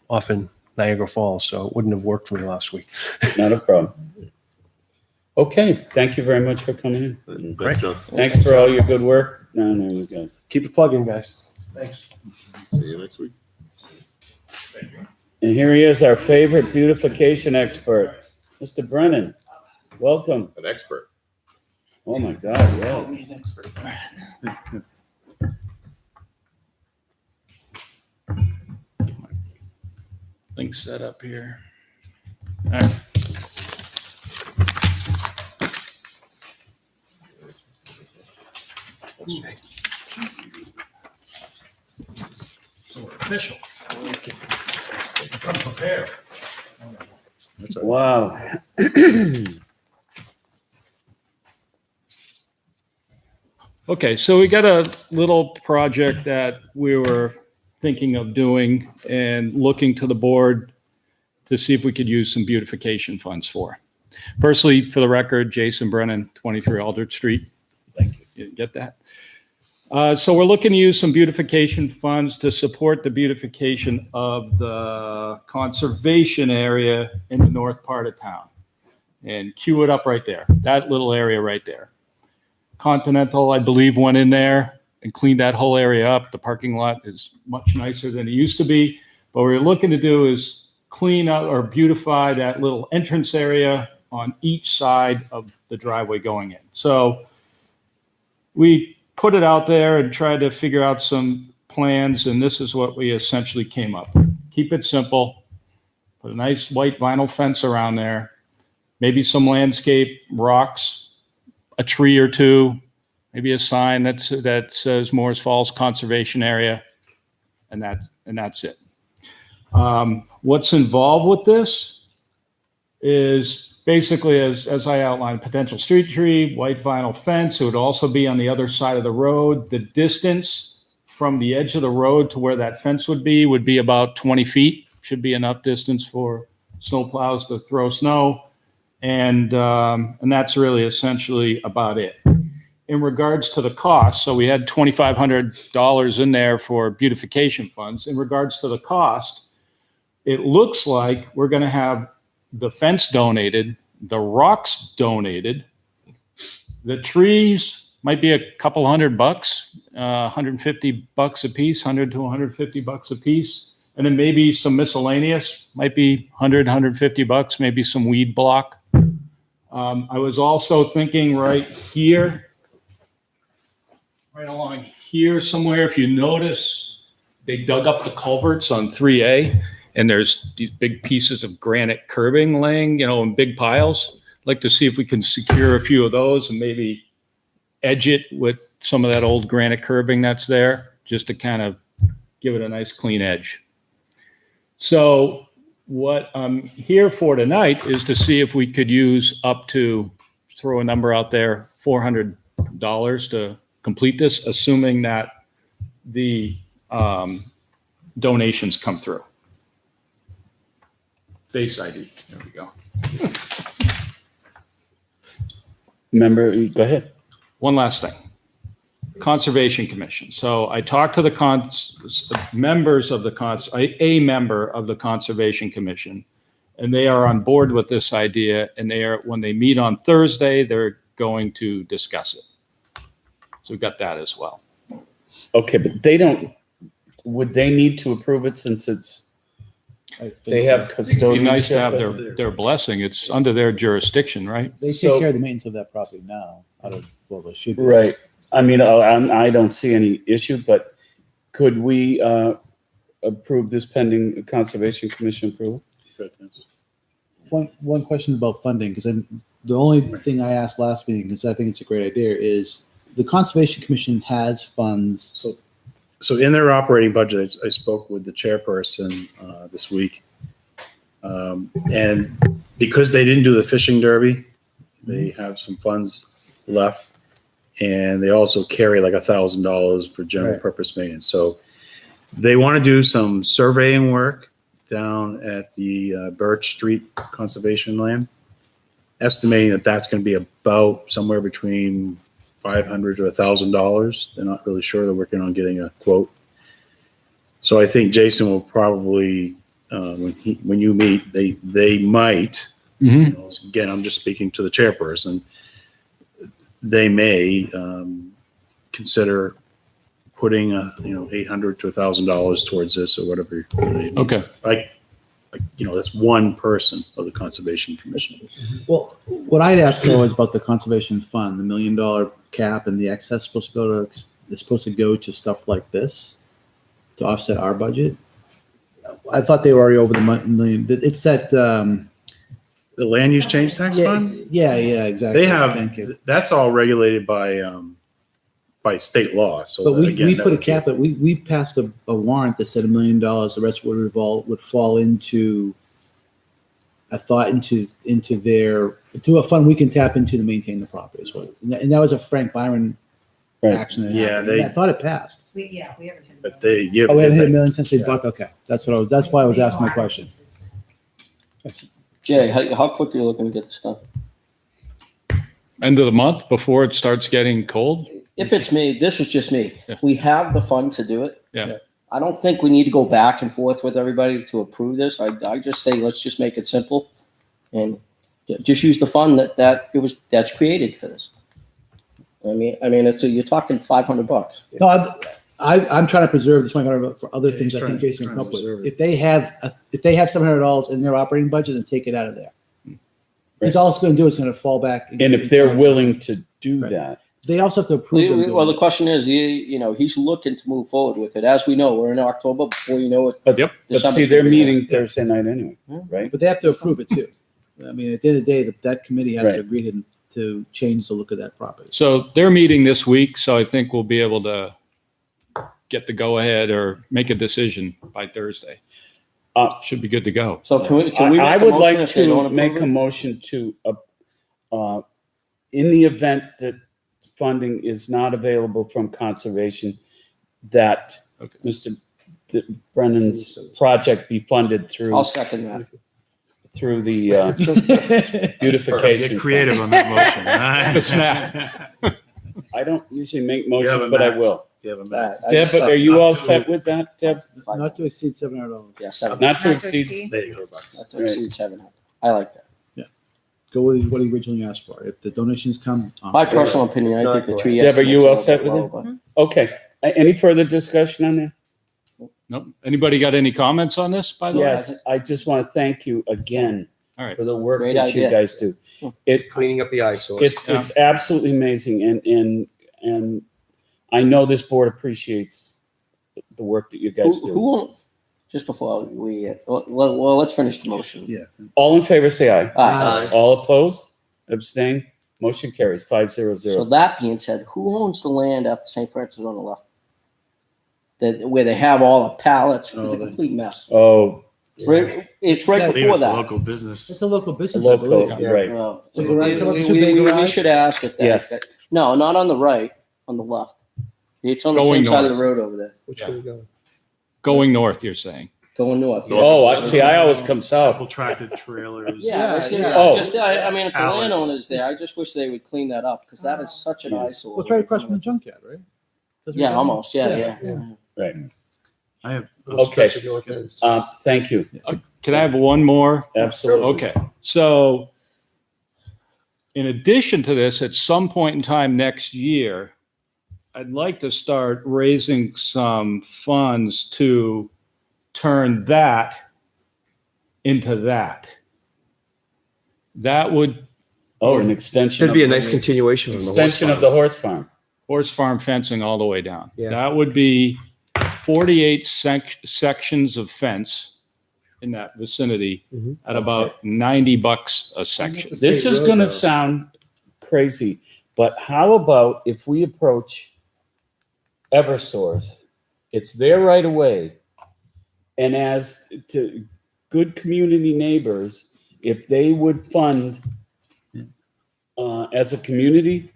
off in Niagara Falls, so it wouldn't have worked for me last week. Not a problem. Okay, thank you very much for coming in. Thanks, John. Thanks for all your good work. No, you guys. Keep it plugging, guys. Thanks. See you next week. And here he is, our favorite beautification expert, Mr. Brennan. Welcome. An expert. Oh my God, yes. Things set up here. All right. So we're official. Come prepared. Wow. Okay, so we got a little project that we were thinking of doing and looking to the board to see if we could use some beautification funds for. Personally, for the record, Jason Brennan, 23 Aldrich Street. Thank you. You get that? So we're looking to use some beautification funds to support the beautification of the conservation area in the north part of town. And cue it up right there, that little area right there. Continental, I believe, went in there and cleaned that whole area up. The parking lot is much nicer than it used to be. But what we're looking to do is clean up or beautify that little entrance area on each side of the driveway going in. So we put it out there and tried to figure out some plans, and this is what we essentially came up with. Keep it simple. Put a nice white vinyl fence around there, maybe some landscape rocks, a tree or two, maybe a sign that says Moores Falls Conservation Area, and that's it. What's involved with this is basically, as I outlined, potential street tree, white vinyl fence. It would also be on the other side of the road. The distance from the edge of the road to where that fence would be about 20 feet. Should be enough distance for snow plows to throw snow. And that's really essentially about it. In regards to the cost, so we had $2,500 in there for beautification funds. In regards to the cost, it looks like we're going to have the fence donated, the rocks donated, the trees might be a couple $100, $150 a piece, $100 to $150 a piece, and then maybe some miscellaneous, might be $100, $150, maybe some weed block. I was also thinking right here, right along here somewhere, if you notice, they dug up the culverts on 3A, and there's these big pieces of granite curbing laying, in big piles. I'd like to see if we can secure a few of those and maybe edge it with some of that old granite curbing that's there. just to kind of give it a nice clean edge. So what I'm here for tonight is to see if we could use up to, throw a number out there, $400 to complete this, assuming that the donations come through. Face ID, there we go. Member, go ahead. One last thing. Conservation Commission. So I talked to the members of the a member of the Conservation Commission, and they are on board with this idea. And when they meet on Thursday, they're going to discuss it. So we've got that as well. Okay, but would they need to approve it since they have It'd be nice to have custodianship? their blessing. It's under their jurisdiction, right? They So- take care of the maintenance of that property now, well, they should. be. Right. I mean, I don't see any issue, but could we approve this pending Conservation Commission approval? One question about funding, because the only thing I asked last meeting, because I think it's a great idea, is the Conservation Commission has funds. So in their operating budget, I spoke with the chairperson this week. And because they didn't do the fishing derby, they have some funds left. And they also carry like $1,000 for general Right. purpose maintenance. So they want to do some surveying work down at the Birch Street Conservation Land, estimating that that's going to be about somewhere between $500 to $1,000. They're not really sure. They're working on getting a quote. So I think Jason will probably, when you meet, they might, you know, again, I'm just speaking to the chairperson, they may consider putting $800 to $1,000 towards this or whatever. Okay. Like, that's one person of the Conservation Commission. Well, what I'd ask though is about the Conservation Fund, the $1 million cap and the excess is supposed to go to stuff like this to offset our budget. I thought they were already over the million. It's that, The land use change tax fund? yeah, exactly. They Thank you. that's all regulated by state law. So But we again, put a cap, we passed a warrant that said $1 million, the rest would fall into, I thought, into a fund we can tap into to maintain the property as well. And that was a Frank Byron Right. action. that Yeah, happened. they- I thought it passed. We haven't hit. but they Oh, we haven't hit $1 million since they Yeah. bucked, okay. That's why I was asking my question. Jay, how quick are you looking to get this done? End of the month before it starts getting cold. If it's me, this is just me. Yeah. We have the fund to do it. Yeah. I don't think we need to go back and forth with everybody to approve this. I just say, let's just make it simple and just use the fund that's created for this. I mean, you're talking $500. No, I'm trying to preserve this money for other things I trying- think Jason trying can to come up with. preserve it. If they have $700 in their operating budget, then take it out of there. Because all it's going to do is going to fall back. And if they're willing to do Right. that, They also have to approve them. Well, the doing it. question is, he's looking to move forward with it. As we know, we're in October. Before you know it, but December's see, they're gonna be meeting Thursday night anyway, right? But they have to approve it too. I mean, at the end of the day, that committee has Right. to agree to change the look of that property. So they're meeting this week, so I think we'll be able to get the go-ahead or make a decision by Thursday. Should be good to go. So can we? I make a would motion like if they don't to make approve a it? motion to, in the event that funding is not available from conservation, that Okay. Mr. Brennan's project be funded through I'll second that. the beautification. Get creative on that motion. The snap. I don't usually make You have motions, a but I max. will. You have a max. I Deb, just are you all set with that, Deb? Not to exceed $700. Yeah, seven. Not to exceed, There you go. Not to exceed 700. I like that. Go with what he originally asked for. If the donations come. My personal opinion, I think the tree. Deb, are you all estimate's a set little with bit it? low, but- Okay, any further discussion on that? Nope. Anybody got any comments on this, by the way? Yes, I just want to thank you again All right. for the work Great that you idea. guys do. Cleaning up the eyesores. It's absolutely amazing, and I know this board appreciates the work that you guys Who do. won't? Just before we, well, let's finish the motion. Yeah. All in favor, say aye. Aye. All opposed, abstain, motion carries 500. So that being said, who owns the land after St. Francis on the left? that where they have all the pallets. It's a Oh, complete mess. Oh, It's right I believe before it's a that. local business. It's a local a business, I believe. local, right. Well, So garage- come up to we, big we garage? should ask if that. Yes. No, not on the right, on the left. It's on the Going same side of the north. road over there, Which way are you going? Going north, you're saying. going north. North. Oh, I see. I always come south. Couple tractor trailers. Yeah, Yeah, I should- yeah. Oh. just, I mean, if the Pallets. landowner's there, I just wish they would clean that up because that is such an eyesore. Well, it's right across from the junkyard, right? Doesn't Yeah, it? almost. Yeah, Yeah, yeah. Right. I have. Little Okay. stretch of north ends. Thank you. Can I have one more? Absolutely. Okay, so in addition to this, at some point in time next year, I'd like to start raising some funds to turn that into that. That would Oh, an extension. Should be a of nice the- continuation from the horse Extension of farm. the horse farm. horse farm fencing all the way down. Yeah. That would be 48 sections of fence in that vicinity Mhm. at about $90 a section. This State is road, going to though. sound crazy, but how about if we approach Eversource? It's there right away. And as to good community neighbors, if they would fund as a community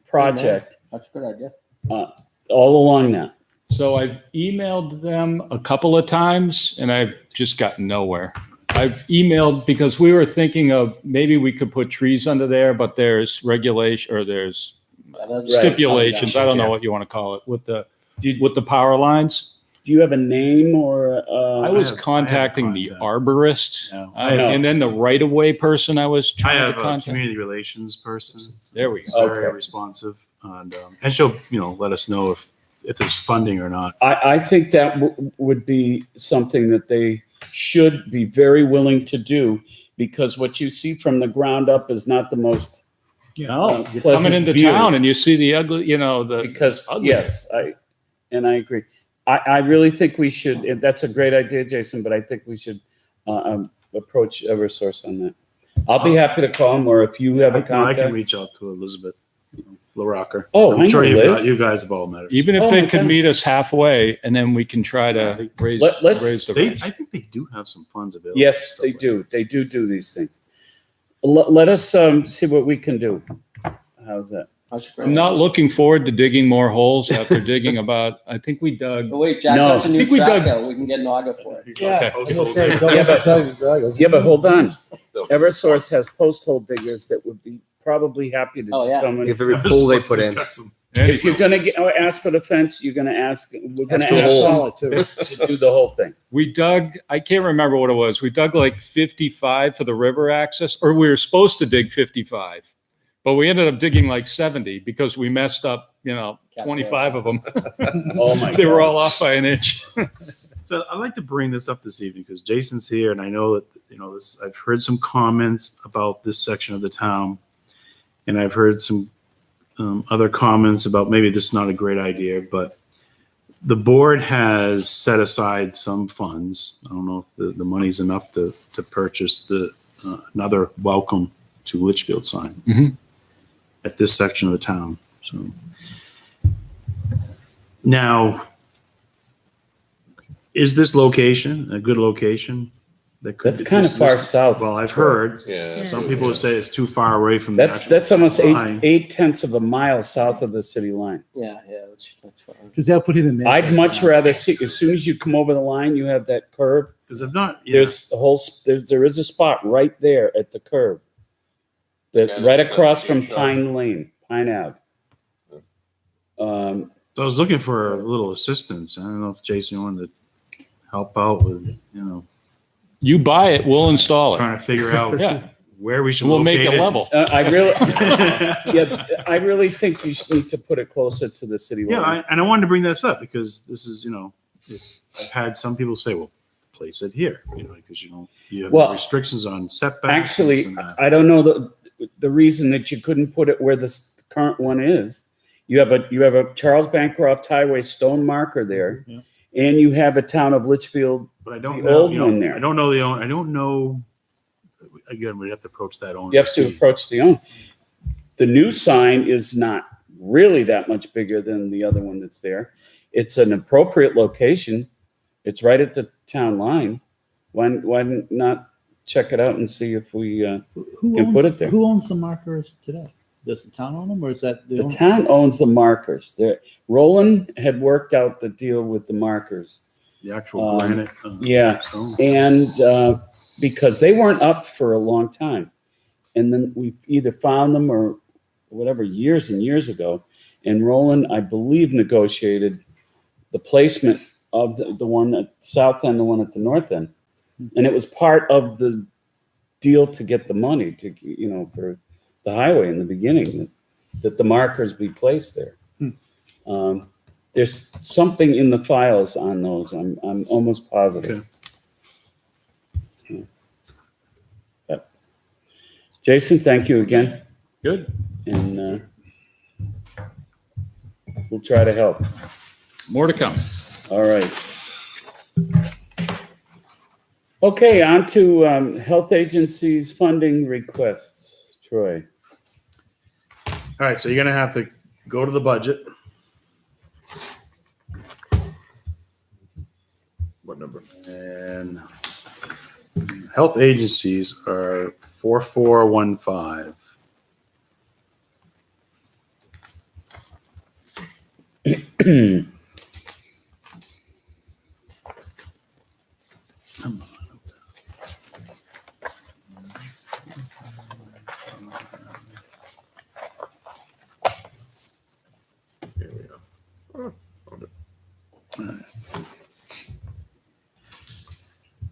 project That's a good idea. all along that. So I've emailed them a couple of times and I've just gotten nowhere. I've emailed because we were thinking of maybe we could put trees under there, but there's regulation or there's stipulations. I don't know what you want to call it with the power lines. Do you have a name or? I was have contacting the contact. arborist Yeah, I know. and then the right of way person I was I trying have to a contact. community relations person. There we She's go. very Okay. responsive, and she'll let us know if there's funding or not. I think that would be something that they should be very willing to do because what you see from the ground up is not the most No, you're pleasant coming into view. town and you see the ugly, the Because ugly. yes, I agree. I really think we should. And that's a great idea, Jason. But I think we should approach Eversource on that. I'll be happy to call them, or if you have a I can contact. reach out to Elizabeth LaRocker. Oh, I I'm sure know Liz. you guys have all met her. Even if Oh they my could God. meet us halfway and then we can try to raise Let's- the They, rates. I think they do have some funds available. Yes, for they stuff do. like They this. do these things. Let us see what we can do. How's that? That's great. I'm not looking forward to digging more holes after digging about, I think we dug. But wait, Jack No. got a I new think we dug- tractor. We can get an auger for it. Okay. I was gonna say, don't Yeah, have to but- tell you, Greg. Yeah, but hold on. Eversource has post hole diggers that would be probably happy to Oh, just yeah. come in. If every pool they put in. Got some- If you're gonna ask for the fence, you're gonna ask. We're gonna Ask for ask holes. them to do the whole thing. We dug, I can't remember what it was. We dug like 55 for the river access, or we were supposed to dig 55. But we ended up digging like 70 because we messed up, 25 of them. Oh my! They were God. all off by an inch. So I'd like to bring this up this evening because Jason's here, and I know that this. I've heard some comments about this section of the town, and I've heard some other comments about maybe this is not a great idea. But the board has set aside some funds. I don't know if the money's enough to purchase another welcome to Litchfield sign Mhm. at this section of the town. So now. Is this location a good location? That's kind of far south. Well, I've heard Yeah. some people would say it's too far away from the That's actual almost line. 8/10 of a mile south of the city line. Yeah, that's fine. Because they'll put it in there. I'd much rather see as soon as you come over the line, you have that curve. Because I've not. Yeah, There's a whole. There is a spot right there at the curve. Yeah, Right that's across a from good shot. Pine Lane, Pine Ave. so I was looking for a little assistance. I don't know if Jason wanted to help out with You buy it, we'll install it. trying to figure out Yeah, where we should we'll make locate it level. I really, I really think you should need to put it closer to the city Yeah, line. and I wanted to bring this up because this is I've had some people say, well, place it here, because you have Well, restrictions on setbacks. Actually, this and that. I don't know the reason that you couldn't put it where this current one is. You have a Charles Bancroft Highway stone marker there, Yeah. and you have a town of Litchfield. But I don't the know. old one there. I don't know the owner. I don't know. Again, we'd have to approach that owner. You have to see. approach the owner. The new sign is not really that much bigger than the other one that's there. it's an appropriate location. It's right at the town line. Why not check it out and see if we can put it there? Who owns the markers today? Does the town own them, or is that The town owns the markers. Roland had worked out the deal with the markers. The actual granite. Yeah. Stone. And because they weren't up for a long time. And then we either found them or whatever years and years ago. And Roland, I believe, negotiated the placement of the one at south end, the one at the north end. And it was part of the deal to get the money to, for the highway in the beginning, that the markers be placed there. There's something in the files on those. I'm almost positive. Okay. So, but Jason, thank you again. Good. And we'll try to help. More to come. All right. Okay, on to health agencies funding requests. Troy. All right, so you're gonna have to go to the budget. What number? And health agencies are 4415. Here we are. Oh, found it.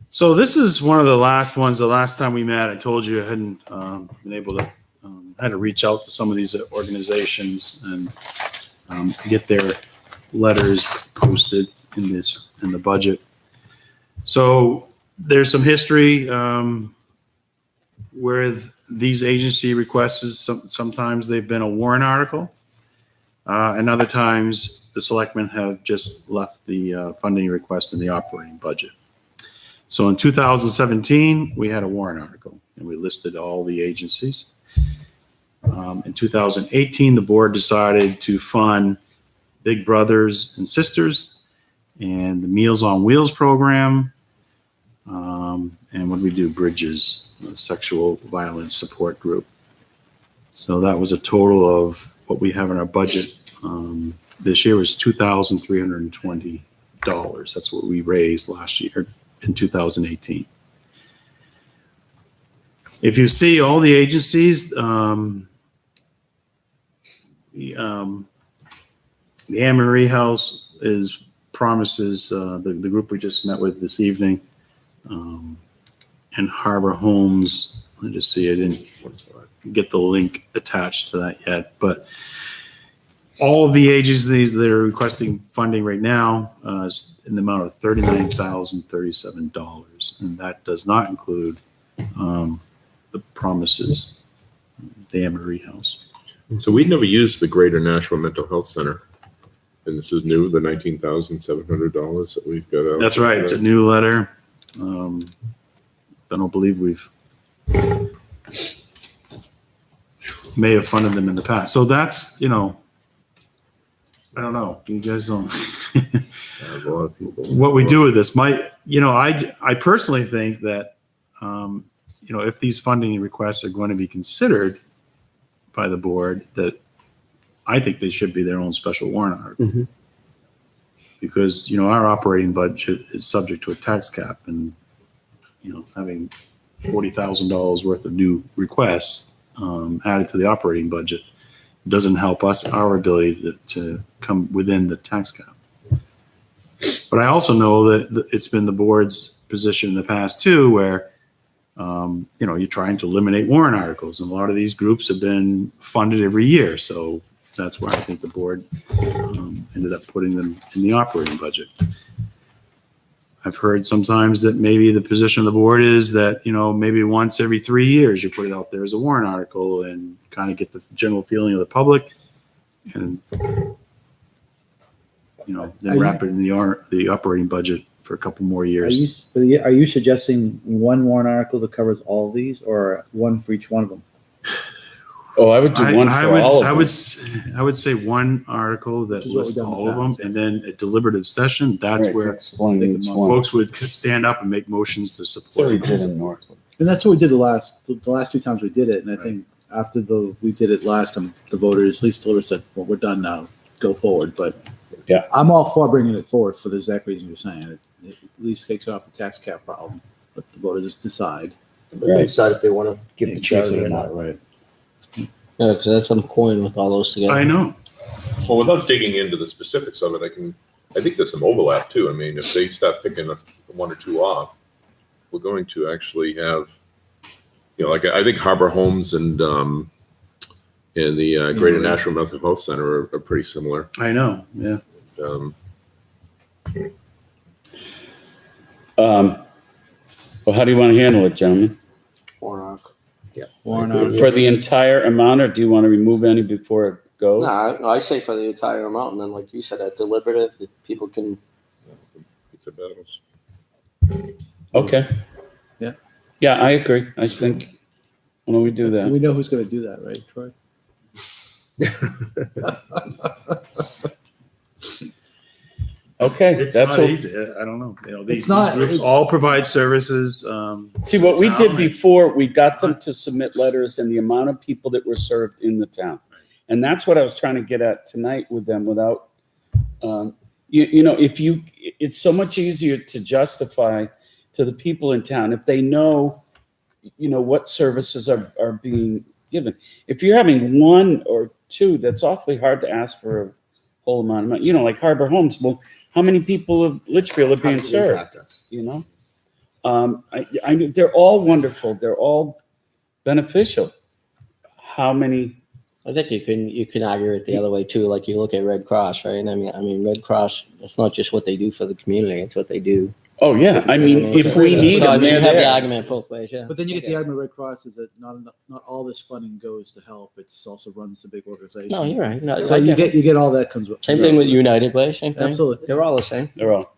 So this is one of the last ones. The last time we met, I told you I hadn't been able to, had to reach out to some of these organizations and get their letters posted in the budget. So there's some history where these agency requests, sometimes they've been a warrant article, and other times the selectmen have just left the funding request in the operating budget. So in 2017, we had a warrant article and we listed all the agencies. In 2018, the board decided to fund Big Brothers and Sisters and the Meals on Wheels program. And what did we do? Bridges, a sexual violence support group. So that was a total of what we have in our budget. This year was $2,320. That's what we raised last year in 2018. If you see all the agencies, the Anne Marie House promises the group we just met with this evening, and Harbor Homes. Let me just see, I didn't get the link attached to that yet, but all of the agencies that are requesting funding right now is in the amount of $39,037, and that does not include the promises, the Anne Marie House. So we never used the Greater Nashua Mental Health Center. And this is new, the $19,700 that we've got out. That's right. It's a new letter. I don't believe we've may have funded them in the past. So that's, I don't know. You guys don't. A lot of people. What we do with this might, I personally think that, if these funding requests are going to be considered by the board, that I think they should be their own special warrant article. Mm-hmm. Because, our operating budget is subject to a tax cap, and, having $40,000 worth of new requests added to the operating budget doesn't help our ability to come within the tax cap. But I also know that it's been the board's position in the past too, where, you're trying to eliminate warrant articles, and a lot of these groups have been funded every year. So that's why I think the board ended up putting them in the operating budget. I've heard sometimes that maybe the position of the board is that, maybe once every 3 years you put it out there as a warrant article and kind of get the general feeling of the public, and, then wrap it in the operating budget for a couple more years. Are you suggesting one warrant article that covers all these, or one for each one of them? Oh, I would do one for all of them. I would say one article that Which is what lists we've done in all the of them, past, and then a deliberative session. That's Right, where explain they each can one. folks would stand up and make motions to That's what we support. did in Northwood. And that's what we did the last 2 times we did it. And I think after we did it last time, the voters, at least Deliver said, well, we're done now, go forward. But Yeah. I'm all for bringing it forward for the exact reason you're saying. It at least takes off the tax cap problem. Let the voters decide. But they decide if they want to give the charity or not. Right. Yeah, because that's some coin with all those together. I know. Well, without digging into the specifics of it, I think there's some overlap too. I mean, if they start picking one or two off, we're going to actually have, like I think Harbor Homes and the Greater Nashua Mental Health Center are pretty similar. I know. Yeah. Well, how do you want to handle it, gentlemen? Warren. For the entire amount, or do you want to remove any before it goes? No, I say for the entire amount, and then like you said, a deliberative, that people can. Pick the battles. Okay. Yeah. Yeah, I agree. I think, why don't we do that? We know who's going to do that, right, Troy? Okay, It's that's not what. easy. I don't know. These not- groups it's- all provide services. See, what we town did and- before, we got them to submit letters and the amount of people that were served in the town. And that's what I was trying to get at tonight with them without, it's so much easier to justify to the people in town if they know, what services are being given. If you're having one or two, that's awfully hard to ask for a whole amount of money. Like Harbor Homes, well, how many people of Litchfield are being served? They're all wonderful. They're all beneficial. How many? I think you can argue it the other way too. Like you look at Red Cross, right? I mean, Red Cross. It's not just what they do for the community; it's what they do. Oh yeah, I mean, if we need So, I them, mean, you they're have the there. argument both ways, yeah. But then you get the argument Red Cross is that not all this funding goes to help. It's also runs the big organization. No, you're right. No, So I you get it. get all that comes with. Same thing with United Way. Same thing. Absolutely. They're all the same. They're all.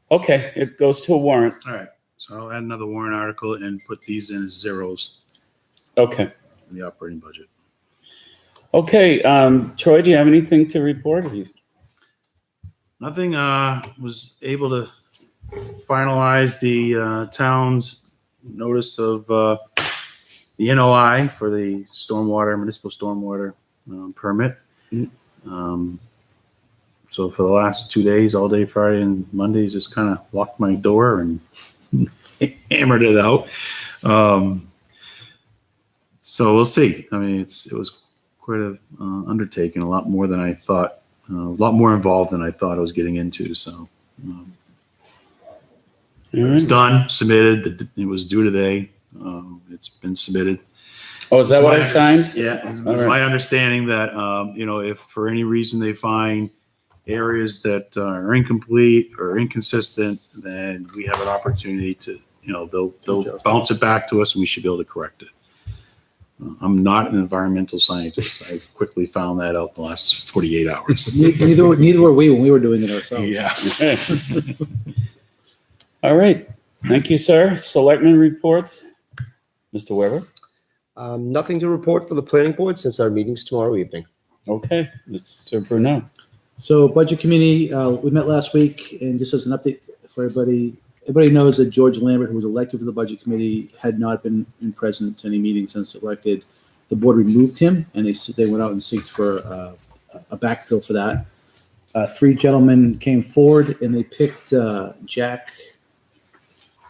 Okay, it goes to a warrant. All right. So I'll add another warrant article and put these in as zeros Okay. in the operating budget. Okay, Troy, do you have anything to report? Nothing. Was able to finalize the town's notice of the NOI for the municipal stormwater permit. So for the last 2 days, all day Friday and Monday, just kind of locked my door and hammered it out. So we'll see. I mean, it was quite a undertaking, a lot more than I thought, a lot more involved than I thought I was getting into. So it's done, submitted. It was due today. It's been submitted. Oh, is that what I signed? Yeah, it's All right. my understanding that if for any reason they find areas that are incomplete or inconsistent, then we have an opportunity to, they'll bounce it back to us and we should be able to correct it. I'm not an environmental scientist. I quickly found that out in the last 48 hours. Neither were we when we were doing it ourselves. Yeah. All right. Thank you, sir. Selectmen reports. Mr. Weber. Nothing to report for the planning board since our meeting's tomorrow evening. Okay. Mr. Brunel. So Budget Committee, we met last week, and just as an update for everybody knows that George Lambert, who was elected for the Budget Committee, had not been present to any meeting since elected. The board removed him, and they went out and sought for a backfill for that. 3 gentlemen came forward, and they picked Jack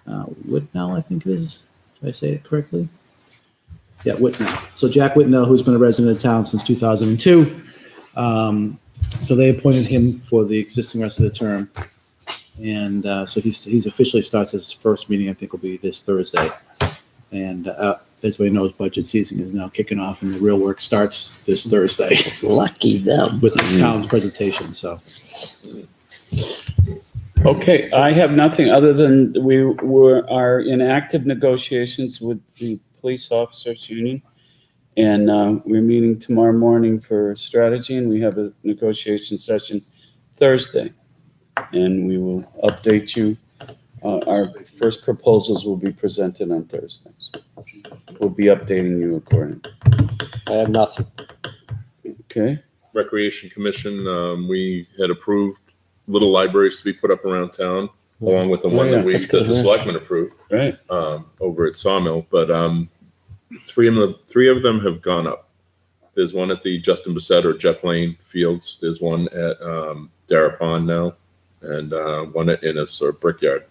Whitnell, I think it is. Did I say it correctly? Yeah, Whitnell. So Jack Whitnell, who's been a resident of town since 2002. So they appointed him for the existing rest of the term. And so he's officially starts his first meeting, I think will be this Thursday. And as everybody knows, budget season is now kicking off and the real work starts this Thursday. Lucky them. With the town's presentation, so. Okay, I have nothing other than we are in active negotiations with the police officers union. And we're meeting tomorrow morning for strategy, and we have a negotiation session Thursday. And we will update you. Our first proposals will be presented on Thursdays. we'll be updating you accordingly. I have nothing. Okay. Recreation Commission, we had approved little libraries to be put up around town, along with the one yeah. that That's good, the yeah. selectmen approved, Right. over at Sawmill. But three of them have gone up. There's one at the Justin Bissett or Jeff Lane Fields. There's one at Dara Pond now, and one at Innis or Brickyard.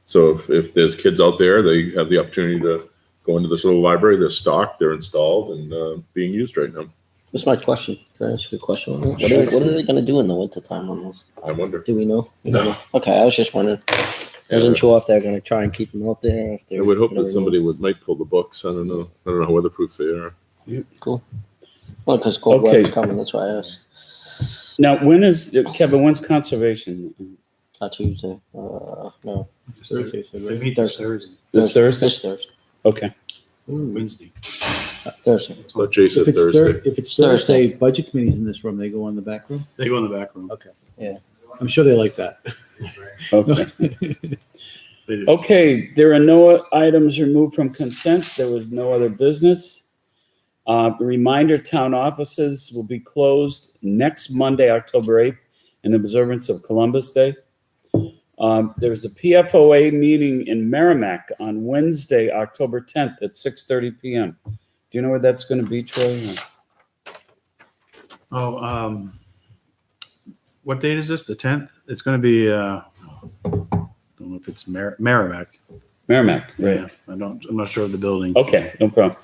So if there's kids out there, they have the opportunity to go into this little library. They're stocked, they're installed, and being used right now. That's my question. Can I ask you a question? What are they going to do in the wintertime on those? I wonder. Do we know? No. Okay, I was just wondering. I wasn't sure if they're going to try and keep them out there. If I would hope that somebody might pull the books. I don't know. I don't know how weatherproof they are. Cool. Well, because cold Okay. weather's coming, that's why I asked. Now, Kevin, when's conservation? Not Tuesday. No. Thursday, so They meet this Thursday, This Thursday? This Thursday. Okay. Wednesday. Thursday. But Jason if it's Thursday. if it's Thursday. Thursday, budget committee's in this room, they go in the back room. They go in the back room. Okay. Yeah. I'm sure they like that. Okay. They do. Okay, there are no items removed from consent. There was no other business. Reminder, town offices will be closed next Monday, October 8th, in observance of Columbus Day. There's a PFOA meeting in Merrimack on Wednesday, October 10th at 6:30 PM. Do you know where that's going to be, Troy? Oh, what date is this? The 10th? It's going to be, I don't know if it's Merrimack. Merrimack, right. Yeah, I'm not sure of the building. Okay, no problem.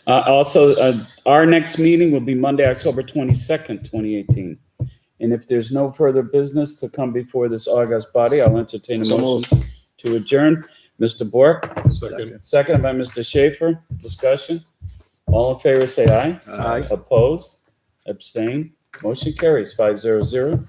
Also, our next meeting will be Monday, October 22nd, 2018. And if there's no further business to come before this august body, I'll entertain a So motion to adjourn. Mr. Bork, Second. seconded by Mr. Schaefer. Discussion. All in favor, say aye. Aye. Opposed? Abstain? Motion carries 500.